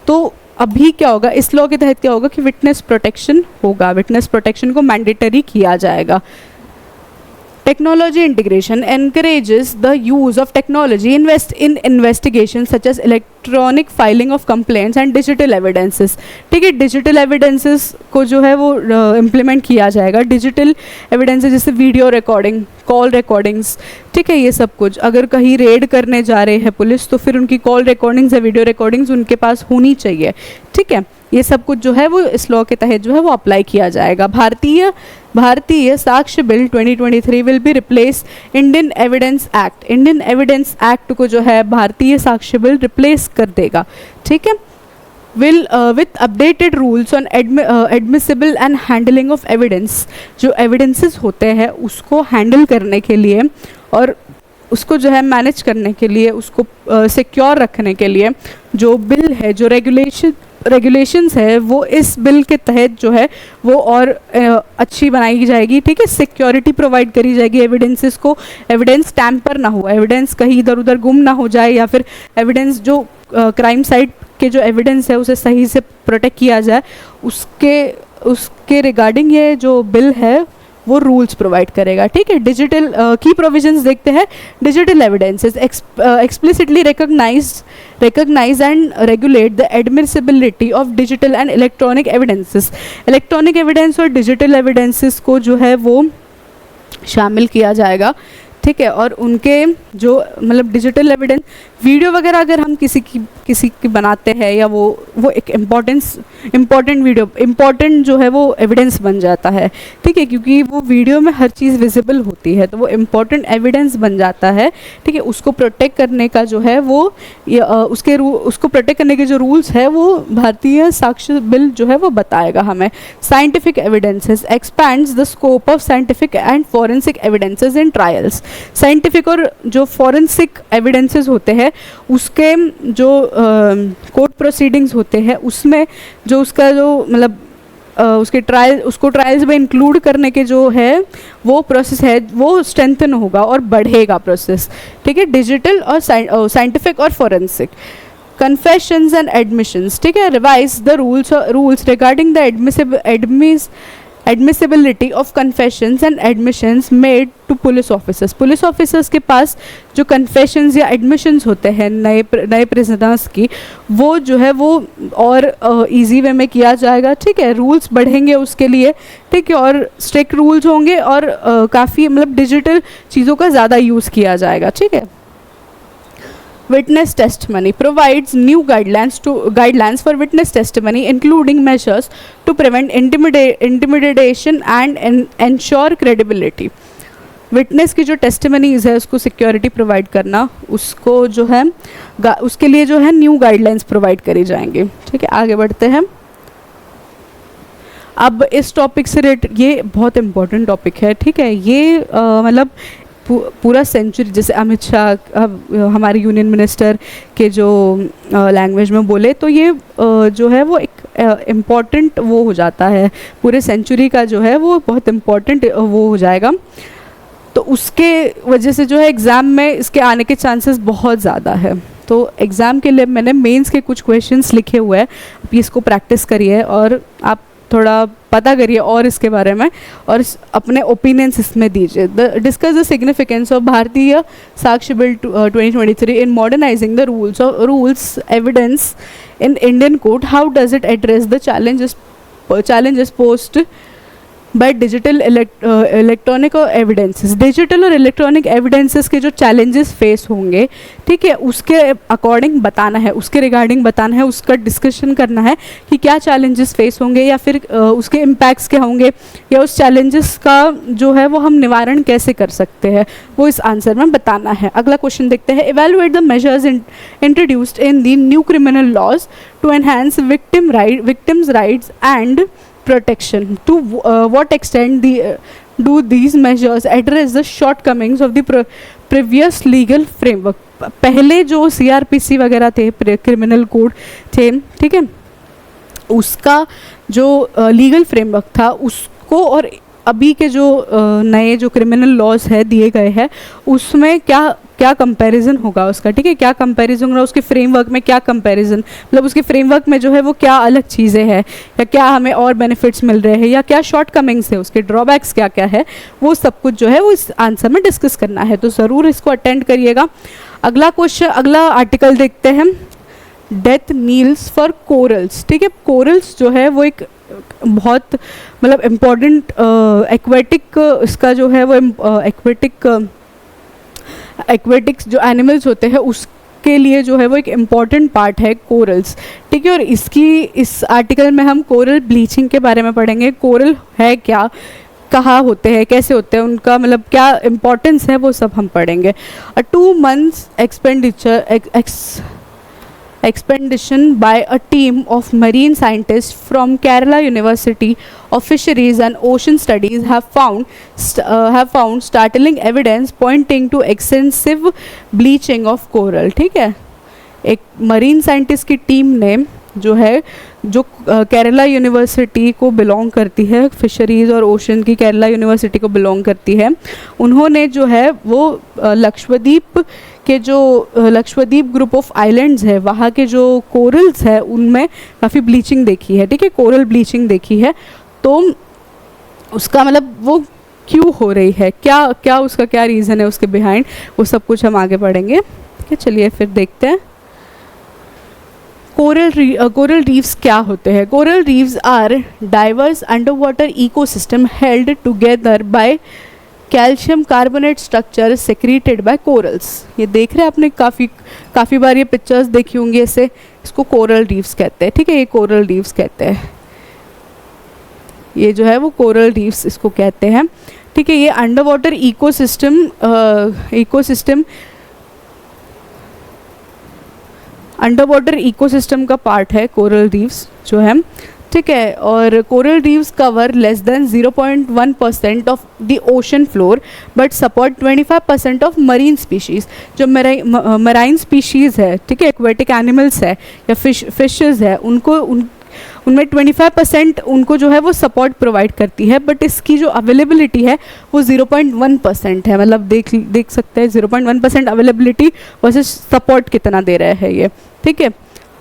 तो अभी क्या होगा, इस लॉ के तहत क्या होगा कि विटनेस प्रोटेक्शन होगा, विटनेस प्रोटेक्शन को मैंडेटरी किया जाएगा। Technology integration encourages the use of technology in investigations such as electronic filing of complaints and digital evidences। ठीक है, डिजिटल एविडेंसेस को जो है वो इम्प्लीमेंट किया जाएगा। डिजिटल एविडेंसेस जैसे वीडियो रिकॉर्डिंग, कॉल रिकॉर्डिंग्स, ठीक है, ये सब कुछ। अगर कहीं रेड करने जा रहे हैं पुलिस तो फिर उनकी कॉल रिकॉर्डिंग्स या वीडियो रिकॉर्डिंग्स उनके पास होनी चाहिए, ठीक है। ये सब कुछ जो है वो इस लॉ के तहत जो है वो अप्लाई किया जाएगा। भारतीय Sakshya bill 2023 will be replace Indian evidence act. Indian evidence act को जो है भारतीय साक्ष्य बिल रिप्लेस कर देगा, ठीक है। Will with updated rules on admissible and handling of evidence. जो एविडेंसेस होते हैं उसको हैंडल करने के लिए और उसको जो है मैनेज करने के लिए, उसको सिक्योर रखने के लिए जो बिल है, जो रेगुलेशंस है, वो इस बिल के तहत जो है वो और अच्छी बनाई जाएगी, ठीक है। सिक्योरिटी प्रोवाइड करी जाएगी एविडेंसेस को, एविडेंस टैम्पर ना हो, एविडेंस कहीं इधर उधर गुम ना हो जाए, या फिर एविडेंस जो क्राइम साइट के जो एविडेंस है उसे सही से प्रोटेक्ट किया जाए। उसके रिगार्डिंग ये जो बिल है वो रूल्स प्रोवाइड करेगा, ठीक है। डिजिटल की प्रोविजंस देखते हैं। Digital evidences explicitly recognize and regulate the admissibility of digital and electronic evidences। Electronic evidence और डिजिटल एविडेंसेस को जो है वो शामिल किया जाएगा, ठीक है। और उनके जो मतलब डिजिटल एविडेंस, वीडियो वगैरह अगर हम किसी की बनाते हैं या वो एक इम्पॉर्टेंट वीडियो, इम्पॉर्टेंट जो है वो एविडेंस बन जाता है, ठीक है, क्योंकि वो वीडियो में हर चीज़ विजिबल होती है, तो वो इम्पॉर्टेंट एविडेंस बन जाता है, ठीक है। उसको प्रोटेक्ट करने का जो है वो उसको प्रोटेक्ट करने के जो रूल्स है वो भारतीय साक्ष्य बिल जो है वो बताएगा हमें। Scientific evidences expands the scope of scientific and forensic evidences in trials. Scientific और जो फॉरेंसिक एविडेंसेस होते हैं उसके जो कोर्ट प्रोसीडिंग्स होते हैं उसमें जो उसका जो मतलब उसको ट्रायल्स में इंक्लूड करने के जो है वो प्रोसेस है वो स्ट्रेंथन होगा और बढ़ेगा प्रोसेस, ठीक है। डिजिटल और साइंटिफिक और फॉरेंसिक कन्फेशंस एंड एडमिशंस, ठीक है। Revise the rules regarding the admissibility of confessions and admissions made to police officers। Police officers के पास जो confessions या admissions होते हैं नए prisoners की, वो जो है वो और easy वे में किया जाएगा, ठीक है। रूल्स बढ़ेंगे उसके लिए, ठीक है, और स्ट्रिक्ट रूल्स होंगे और काफ़ी मतलब डिजिटल चीज़ों का ज़्यादा यूज़ किया जाएगा, ठीक है। Witness testimony provides new guidelines for witness testimony, including measures to prevent intimidation and ensure credibility। Witness की जो टेस्टिमनीज है उसको सिक्योरिटी प्रोवाइड करना, उसको जो है उसके लिए जो है न्यू गाइडलाइंस प्रोवाइड करी जाएंगे, ठीक है। आगे बढ़ते हैं। अब इस टॉपिक से ये बहुत इम्पोर्टेंट टॉपिक है, ठीक है। ये मतलब पूरा सेंचुरी, जैसे अमित शाह हमारे यूनियन मिनिस्टर के जो लैंग्वेज में बोले, तो ये जो है वो एक इम्पॉर्टेंट वो हो जाता है, पूरे सेंचुरी का जो है वो बहुत इम्पॉर्टेंट वो हो जाएगा। तो उसके वजह से जो है एग्ज़ाम में इसके आने के चांसेस बहुत ज़्यादा है। तो एग्ज़ाम के लिए मैंने मेंस के कुछ क्वेश्चंस लिखे हुए हैं, आप इसको प्रैक्टिस करिए और आप थोड़ा पता करिए और इसके बारे में और अपने ओपिनियंस इसमें दीजिए। Discuss the significance of Bharatiya Sakshya bill 2023 in modernising the rules evidence in Indian court. How does it address the challenges posed by digital electronic evidences. Digital और इलेक्ट्रॉनिक एविडेंसेस के जो चैलेंजेस फेस होंगे, ठीक है, उसके अकॉर्डिंग बताना है, उसके रिगार्डिंग बताना है, उसका डिस्कशन करना है कि क्या चैलेंजेस फेस होंगे या फिर उसके इम्पैक्ट्स क्या होंगे या उस चैलेंजेस का जो है वो हम निवारण कैसे कर सकते हैं, वो इस आंसर में बताना है। अगला क्वेश्चन देखते हैं। Evaluate the measures introduced in the new criminal laws to enhance victims' rights and protection। To what extent do these measures address the shortcomings of the previous legal framework। पहले जो CRPC वगैरह थे, criminal code थे, ठीक है, उसका जो legal framework था उसको और अभी के जो नए जो क्रिमिनल लॉज है दिए गए हैं उसमें क्या कंपैरिजन होगा उसका, ठीक है, क्या कंपैरिजन होगा उसके फ्रेमवर्क में, क्या कंपैरिजन मतलब उसके फ्रेमवर्क में जो है वो क्या अलग चीज़ें हैं या क्या हमें और बेनिफिट्स मिल रहे हैं या क्या शॉर्ट कमिंग्स है, उसके ड्रॉबैक्स क्या क्या है, वो सब कुछ जो है वो इस आंसर में डिस्कस करना है। तो ज़रूर इसको अटेंड करिएगा। अगला आर्टिकल देखते हैं। डेथ नील्स फॉर कोरल्स, ठीक है। कोरल्स जो है वो एक बहुत मतलब इम्पॉर्टेंट एक्वेटिक इसका जो है वो एक्वेटिक्स जो एनिमल्स होते हैं उसके लिए जो है वो एक इम्पॉर्टेंट पार्ट है कोरल्स, ठीक है। और इस आर्टिकल में हम कोरल ब्लीचिंग के बारे में पढ़ेंगे। कोरल है क्या, कहाँ होते हैं, कैसे होते हैं, उनका मतलब क्या इम्पोर्टेंस है, वो सब हम पढ़ेंगे। 2 months expedition by a team of marine scientists from Kerala University of Fisheries and Ocean Studies have found startling evidence pointing to extensive bleaching of coral, ठीक है। एक मरीन साइंटिस्ट की टीम ने जो है, जो केरला यूनिवर्सिटी को बिलोंग करती है, फिशरीज़ और ओशन की केरला यूनिवर्सिटी को बिलोंग करती है, उन्होंने जो है वो लक्षद्वीप के जो लक्षद्वीप ग्रुप ऑफ आइलैंड्स है, वहाँ के जो कोरल्स है उनमें काफ़ी ब्लीचिंग देखी है, ठीक है, कोरल ब्लीचिंग देखी है। तो उसका मतलब वो क्यों हो रही है, क्या उसका क्या रीज़न है उसके बिहाइंड, वो सब कुछ हम आगे पढ़ेंगे, ठीक है। चलिए फिर देखते हैं कोरल रीफ्स क्या होते हैं। Coral reefs are diverse under water ecosystem held together by calcium carbonate structure secreted by corals. ये देख रहे हैं आपने काफ़ी बार ये पिक्चर्स देखी होंगी ऐसे, इसको कोरल रीफ्स कहते हैं, ठीक है, ये कोरल रीफ्स कहते हैं, ये जो है वो कोरल रीफ्स इसको कहते हैं, ठीक है। ये अंडर वाटर इकोसिस्टम का पार्ट है कोरल रीफ्स जो है, ठीक है। और coral reefs cover less than 0.1% of the ocean floor but support 25% of marine species. जो मराइन स्पीशीज़ है, ठीक है, एक्वेटिक एनिमल्स है या फिशेस है, उनमें 25% उनको जो है वो सपोर्ट प्रोवाइड करती है, बट इसकी जो अवेलेबिलिटी है वो 0.1% है। मतलब देख सकते हैं 0.1% अवेलेबिलिटी वर्सेस सपोर्ट कितना दे रहा है ये, ठीक है।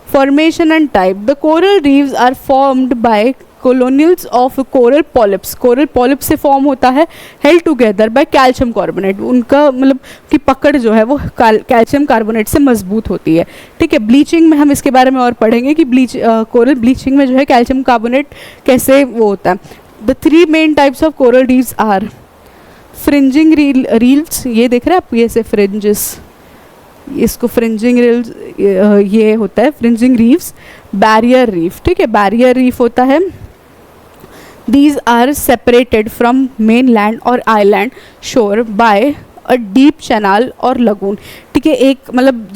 Formation and type, the coral reefs are formed by colonials of coral polyps. Coral polyp से फॉर्म होता है, held together by calcium carbonate, उनका मतलब की पकड़ जो है वो कैल्शियम कार्बोनेट से मजबूत होती है, ठीक है। ब्लीचिंग में हम इसके बारे में और पढ़ेंगे कि कोरल ब्लीचिंग में जो है कैल्शियम कार्बोनेट कैसे वो होता है। The 3 main types of coral reefs are fringing reefs, ये देख रहे हैं आप, ये से फ्रिंजेस, इसको फ्रिंजिंग रील्स ये होता है फ्रिंजिंग रीफ्स। बैरियर रीफ, ठीक है, बैरियर रीफ होता है। These are separated from mainland or island shore by a deep channel or lagoon, ठीक है। एक मतलब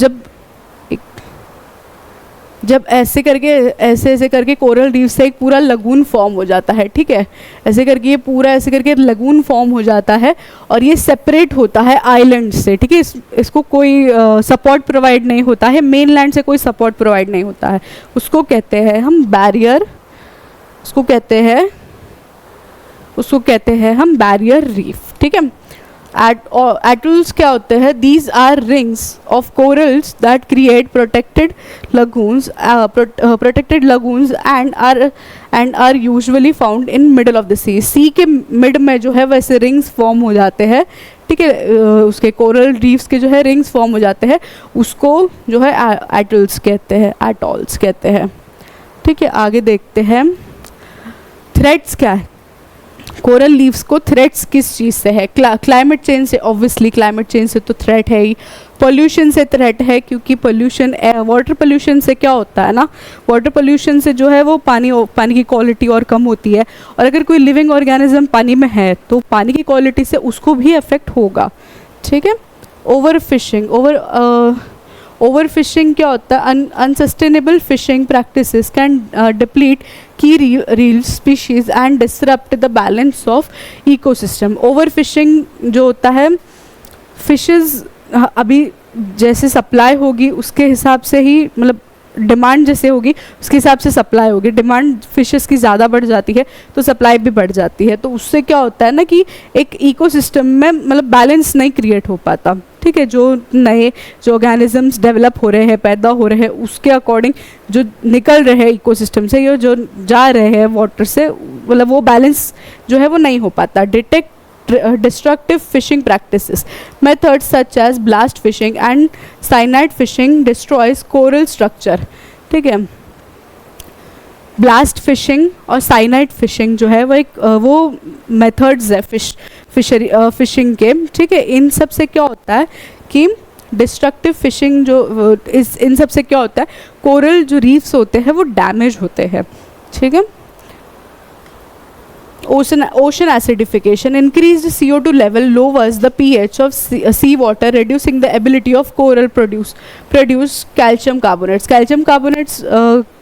जब ऐसे करके कोरल रीफ से एक पूरा लगून फॉर्म हो जाता है, ठीक है, ऐसे करके लगून फॉर्म हो जाता है और ये सेपरेट होता है आइलैंड से, ठीक है। इसको कोई सपोर्ट प्रोवाइड नहीं होता है, मेनलैंड से कोई सपोर्ट प्रोवाइड नहीं होता है, उसको कहते हैं हम बैरियर, उसको कहते हैं हम बैरियर रीफ, ठीक है। एटोल्स क्या होते हैं, these are rings of corals that create protected lagoons and are usually found in middle of the sea के मिड में जो है वैसे रिंग्स फॉर्म हो जाते हैं, ठीक है। उसके कोरल रीफ्स के जो है रिंग्स फॉर्म हो जाते हैं, उसको जो है एटोल्स कहते हैं, ठीक है। आगे देखते हैं थ्रेट्स क्या है। कोरल लीव्स को थ्रेट्स किस चीज़ से है, क्लाइमेट चेंज से, ऑब्वियसली क्लाइमेट चेंज से तो थ्रेट है ही, पोल्यूशन से थ्रेट है, क्योंकि पोल्यूशन वाटर पोल्यूशन से क्या होता है ना, वाटर पोल्यूशन से जो है वो पानी की क्वालिटी और कम होती है, और अगर कोई लिविंग ऑर्गेनिज्म पानी में है तो पानी की क्वालिटी से उसको भी अफेक्ट होगा, ठीक है। ओवरफिशिंग क्या होता है, unsustainable fishing practices can deplete key reef species and disrupt the balance of ecosystem. Overfishing जो होता है, फिशेस अभी जैसे सप्लाई होगी उसके हिसाब से ही, मतलब डिमांड जैसे होगी उसके हिसाब से सप्लाई होगी, डिमांड फिशेस की ज़्यादा बढ़ जाती है तो सप्लाई भी बढ़ जाती है, तो उससे क्या होता है ना कि एक इकोसिस्टम में मतलब बैलेंस नहीं क्रिएट हो पाता, ठीक है। जो ऑर्गेनिजम्स डेवलप हो रहे हैं, पैदा हो रहे हैं, उसके अकॉर्डिंग जो निकल रहे हैं इकोसिस्टम से या जो जा रहे हैं वाटर से, मतलब वो बैलेंस जो है वो नहीं हो पाता। Detect destructive fishing practices, methods such as blast fishing and cyanide fishing destroys coral structure, ठीक है। ब्लास्ट फिशिंग और साइनाइड फिशिंग जो है वो मेथड्स है फिशिंग के, ठीक है। इन सब से क्या होता है कि डिस्ट्रक्टिव फिशिंग जो इस इन सब से क्या होता है, कोरल जो रीफ्स होते हैं वो डैमेज होते हैं, ठीक है। Ocean acidification, increased CO2 level lowers the pH of sea water, reducing the ability of coral produce calcium carbonates.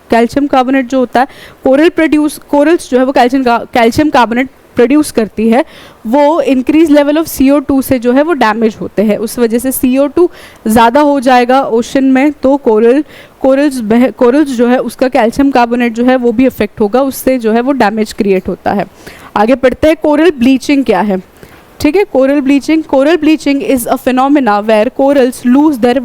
Calcium carbonate जो होता है, कोरल्स जो है वो कैल्शियम कार्बोनेट प्रोड्यूस करती है, वो इंक्रीज लेवल ऑफ CO2 से जो है वो डैमेज होते हैं। उस वजह से CO2 ज़्यादा हो जाएगा ओशन में, तो कोरल्स जो है उसका कैल्शियम कार्बोनेट जो है वो भी इफेक्ट होगा, उससे जो है वो डैमेज क्रिएट होता है। आगे पढ़ते हैं, कोरल ब्लीचिंग क्या है, ठीक है। Coral bleaching is a phenomena where corals lose their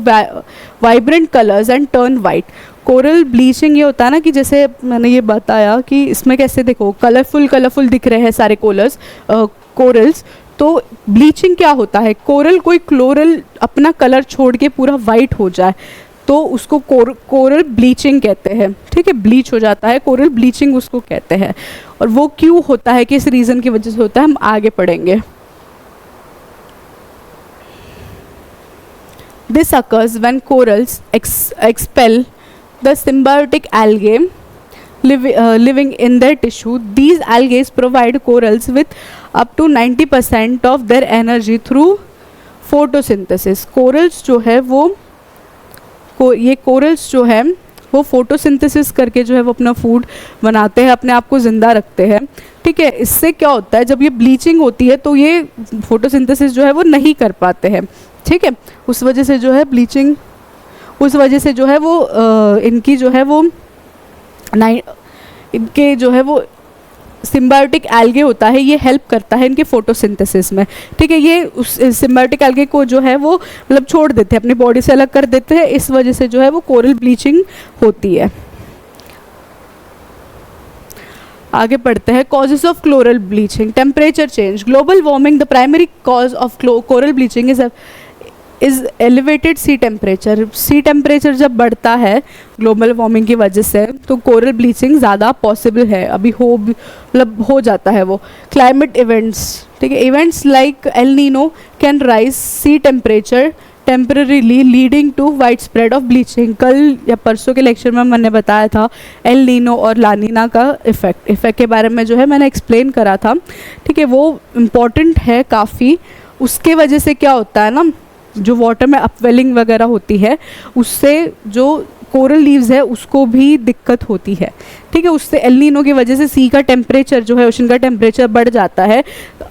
vibrant colours and turn white. Coral bleaching ये होता है ना कि जैसे मैंने ये बताया कि इसमें कैसे देखो कलरफुल दिख रहे हैं सारे कोरल्स, तो ब्लीचिंग क्या होता है, कोई क्लोरल अपना कलर छोड़ के पूरा वाइट हो जाए तो उसको कोरल ब्लीचिंग कहते हैं, ठीक है। ब्लीच हो जाता है, कोरल ब्लीचिंग उसको कहते हैं। और वो क्यों होता है, किस रीज़न की वजह से होता है, हम आगे पढ़ेंगे। This occurs when corals expel the symbiotic algae living in their tissue. These algae provide corals with up to 90% of their energy through photosynthesis. Corals जो है ये corals जो है वो फोटोसिंथेसिस करके जो है वो अपना फूड बनाते हैं, अपने आप को ज़िंदा रखते हैं, ठीक है। इससे क्या होता है, जब ये ब्लीचिंग होती है तो ये फोटोसिंथेसिस जो है वो नहीं कर पाते हैं, ठीक है। उस वजह से जो है ब्लीचिंग, उस वजह से जो है वो इनकी जो है वो इनके जो है वो सिम्बायोटिक एल्गे होता है, ये हेल्प करता है इनके फोटोसिंथेसिस में, ठीक है। ये उस सिम्बायोटिक एल्गे को जो है वो मतलब छोड़ देते हैं, अपनी बॉडी से अलग कर देते हैं, इस वजह से जो है वो कोरल ब्लीचिंग होती है। आगे पढ़ते हैं, causes of coral bleaching. Temperature change, global warming, the primary cause of coral bleaching is elevated sea temperature. Sea temperature जब बढ़ता है ग्लोबल वार्मिंग की वजह से तो कोरल ब्लीचिंग ज़्यादा पॉसिबल है, अभी हो जाता है वो। क्लाइमेट इवेंट्स, ठीक है, events like El Nino can rise sea temperature temporarily leading to wide spread of bleaching. कल या परसों के लेक्चर में मैंने बताया था एल नीनो और लानीना का इफ़ेक्ट के बारे में जो है मैंने एक्सप्लेन करा था, ठीक है। वो इम्पॉर्टेंट है काफ़ी, उसके वजह से क्या होता है ना, जो वाटर में अपवेलिंग वगैरह होती है उससे जो कोरल लीव्स है उसको भी दिक्कत होती है, ठीक है। उससे एल नीनो की वजह से सी का टेम्परेचर जो है, ओशन का टेम्परेचर बढ़ जाता है,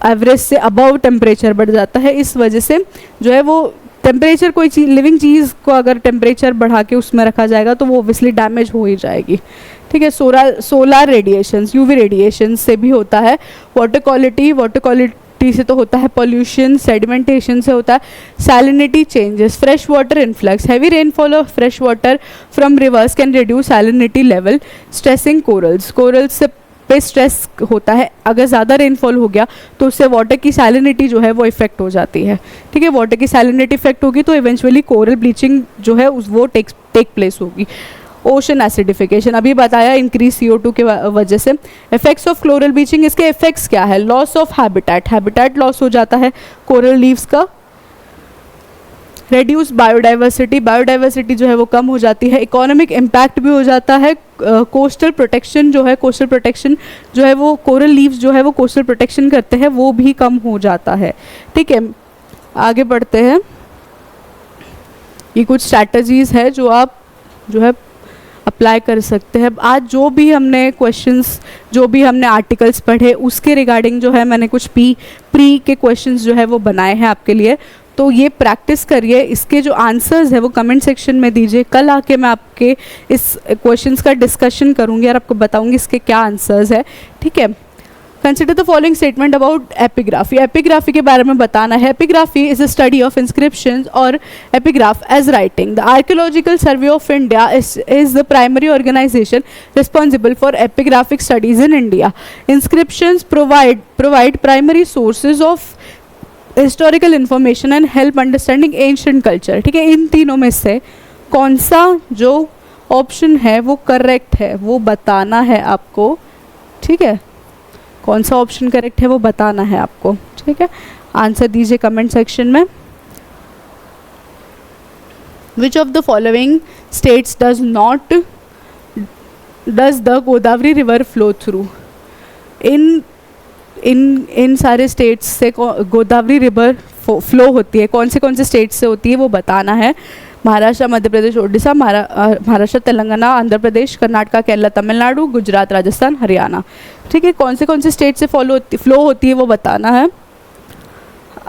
एवरेज से अबव टेम्परेचर बढ़ जाता है। इस वजह से जो है वो टेम्परेचर, कोई चीज़ लिविंग चीज़ को अगर टेम्परेचर बढ़ा के उसमें रखा जाएगा तो वो ओब्वियसली डैमेज हो ही जाएगी, ठीक है। सोलर रेडिएशंस, यूवी रेडिएशन से भी होता है। वाटर क्वालिटी से तो होता है पॉल्यूशन, सेडिमेंटेशन से होता है salinity changes, fresh water influx, heavy rainfall of fresh water from reverse can reduce salinity level, stressing corals से पे स्ट्रेस होता है, अगर ज़्यादा रेनफॉल हो गया तो उससे वाटर की सैलिनिटी जो है वो इफेक्ट हो जाती है, ठीक है। वाटर की सैलिनिटी इफेक्ट होगी तो इवेंचुअली कोरल ब्लीचिंग जो है वो टेक प्लेस होगी। ओशन एसिडिफिकेशन अभी बताया, इंक्रीज CO2 के वजह से। इफेक्ट्स ऑफ कोरल ब्लीचिंग, इसके इफेक्ट्स क्या है, लॉस ऑफ हैबिटेट लॉस हो जाता है कोरल लीव्स का। रेड्यूस बायोडाइवर्सिटी जो है वो कम हो जाती है। इकोनॉमिक इम्पैक्ट भी हो जाता है। कोस्टल प्रोटेक्शन जो है वो कोरल लीव्स जो है वो कोस्टल प्रोटेक्शन करते हैं, वो भी कम हो जाता है, ठीक है। आगे बढ़ते हैं, ये कुछ स्ट्रैटेजीज है जो आप जो है अप्लाई कर सकते हैं। आज जो भी हमने क्वेश्चंस, जो भी हमने आर्टिकल्स पढ़े उसके रिगार्डिंग जो है मैंने कुछ प्री के क्वेश्चंस जो है वो बनाए हैं आपके लिए, तो ये प्रैक्टिस करिए। इसके जो आंसर्स है वो कमेंट सेक्शन में दीजिए। कल आके मैं आपके इस क्वेश्चंस का डिस्कशन करूँगी और आपको बताऊँगी इसके क्या आंसर्स है, ठीक है। Consider the following statement about epigraphy. Epigraphy के बारे में बताना है। Epigraphy is a study of inscriptions और epigraph as writing. The archaeological survey of India is the primary organisation responsible for epigraphic studies in India. Inscriptions provide primary sources of historical information and help understanding ancient culture, ठीक है। इन तीनों में से कौन सा जो option है वो करेक्ट है वो बताना है आपको, ठीक है। कौन सा ऑप्शन करेक्ट है वो बताना है आपको, ठीक है। आंसर दीजिए कमेंट सेक्शन में। Which of the following states does the Godavari river flow through? इन सारे स्टेट्स से गोदावरी रिवर फ्लो होती है, कौन से स्टेट्स से होती है वो बताना है। महाराष्ट्र, मध्य प्रदेश, उड़ीसा, महाराष्ट्र, तेलंगाना, आंध्र प्रदेश, कर्नाटका, केरला, तमिलनाडु, गुजरात, राजस्थान, हरियाणा। ठीक है, कौन से स्टेट से फ्लो होती है वो बताना है।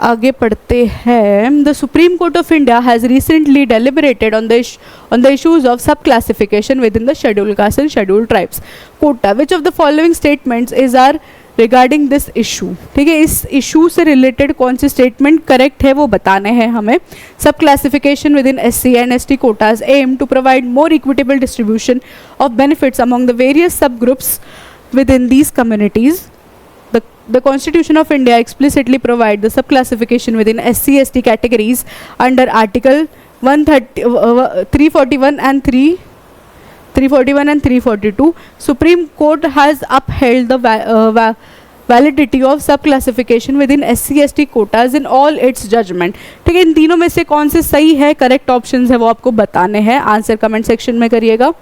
आगे पढ़ते हैं। The supreme court of India has recently deliberated on the issues of sub classification within the scheduled caste and scheduled tribes quota. Which of the following statements is are regarding this issue? ठीक है, इस issue से related कौन से statement correct है वो बताने हैं हमें। Sub classification within SC and ST quotas aim to provide more equitable distribution of benefits among the various sub groups within these communities. The Constitution of India explicitly provide the sub-classification within SC, ST categories under Article 341 and 342. Supreme Court has upheld the validity of sub-classification within SC, ST quotas in all its judgment. ठीक है, इन तीनों में से कौन से सही है, correct options है वो आपको बताने हैं। आंसर कमेंट सेक्शन में करिएगा।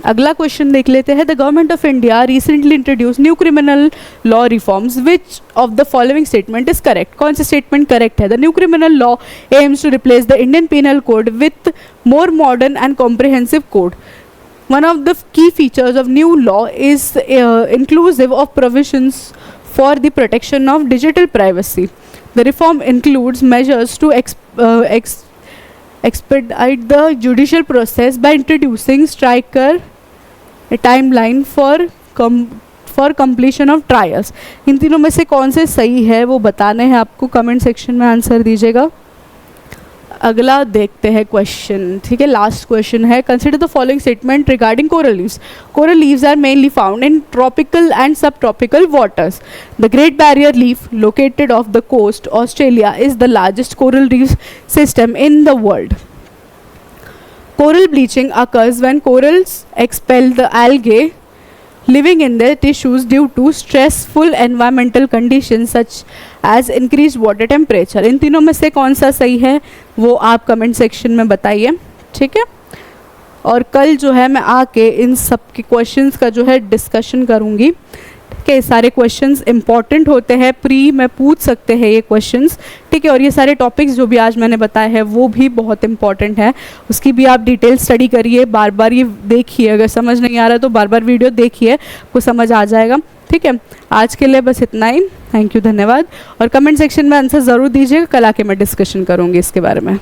अगला क्वेश्चन देख लेते हैं। The government of India recently introduce new criminal law reforms, which of the following statement is correct? कौन से स्टेटमेंट करेक्ट है? The new criminal law aims to replace the Indian penal code with more modern and comprehensive code. One of the key features of new law is inclusive of provisions for the protection of digital privacy. The reform includes measures to expedite the judicial process by introducing stricter timeline for completion of trials. इन तीनों में से कौन से सही है वो बताने हैं आपको, कमेंट सेक्शन में आंसर दीजिएगा। अगला देखते हैं क्वेश्चन। ठीक है, लास्ट क्वेश्चन है। Consider the following statement regarding coral reefs. Coral reefs are mainly found in tropical and sub tropical waters. The great barrier reef located off the coast Australia is the largest coral reef system in the world. Coral bleaching occurs when corals expel the algae living in their tissues due to stressful environmental conditions such as increased water temperature. इन तीनों में से कौन सा सही है वो आप comment section में बताइए। ठीक है, और कल जो है मैं आके इन सब के क्वेश्चंस का जो है डिस्कशन करूँगी। ठीक है, सारे क्वेश्चंस इंपॉर्टेंट होते हैं, प्री में पूछ सकते हैं ये क्वेश्चंस। ठीक है, और ये सारे टॉपिक्स जो भी आज मैंने बताए हैं वो भी बहुत इंपॉर्टेंट है, उसकी भी आप डिटेल स्टडी करिए, बार बार ये देखिए। अगर समझ नहीं आ रहा है तो बार बार वीडियो देखिए, आपको समझ आ जाएगा। ठीक है, आज के लिए बस इतना ही। थैंक यू, धन्यवाद। और कमेंट सेक्शन में आंसर ज़रूर दीजिएगा, कल आके मैं डिस्कशन करूँगी इसके बारे में।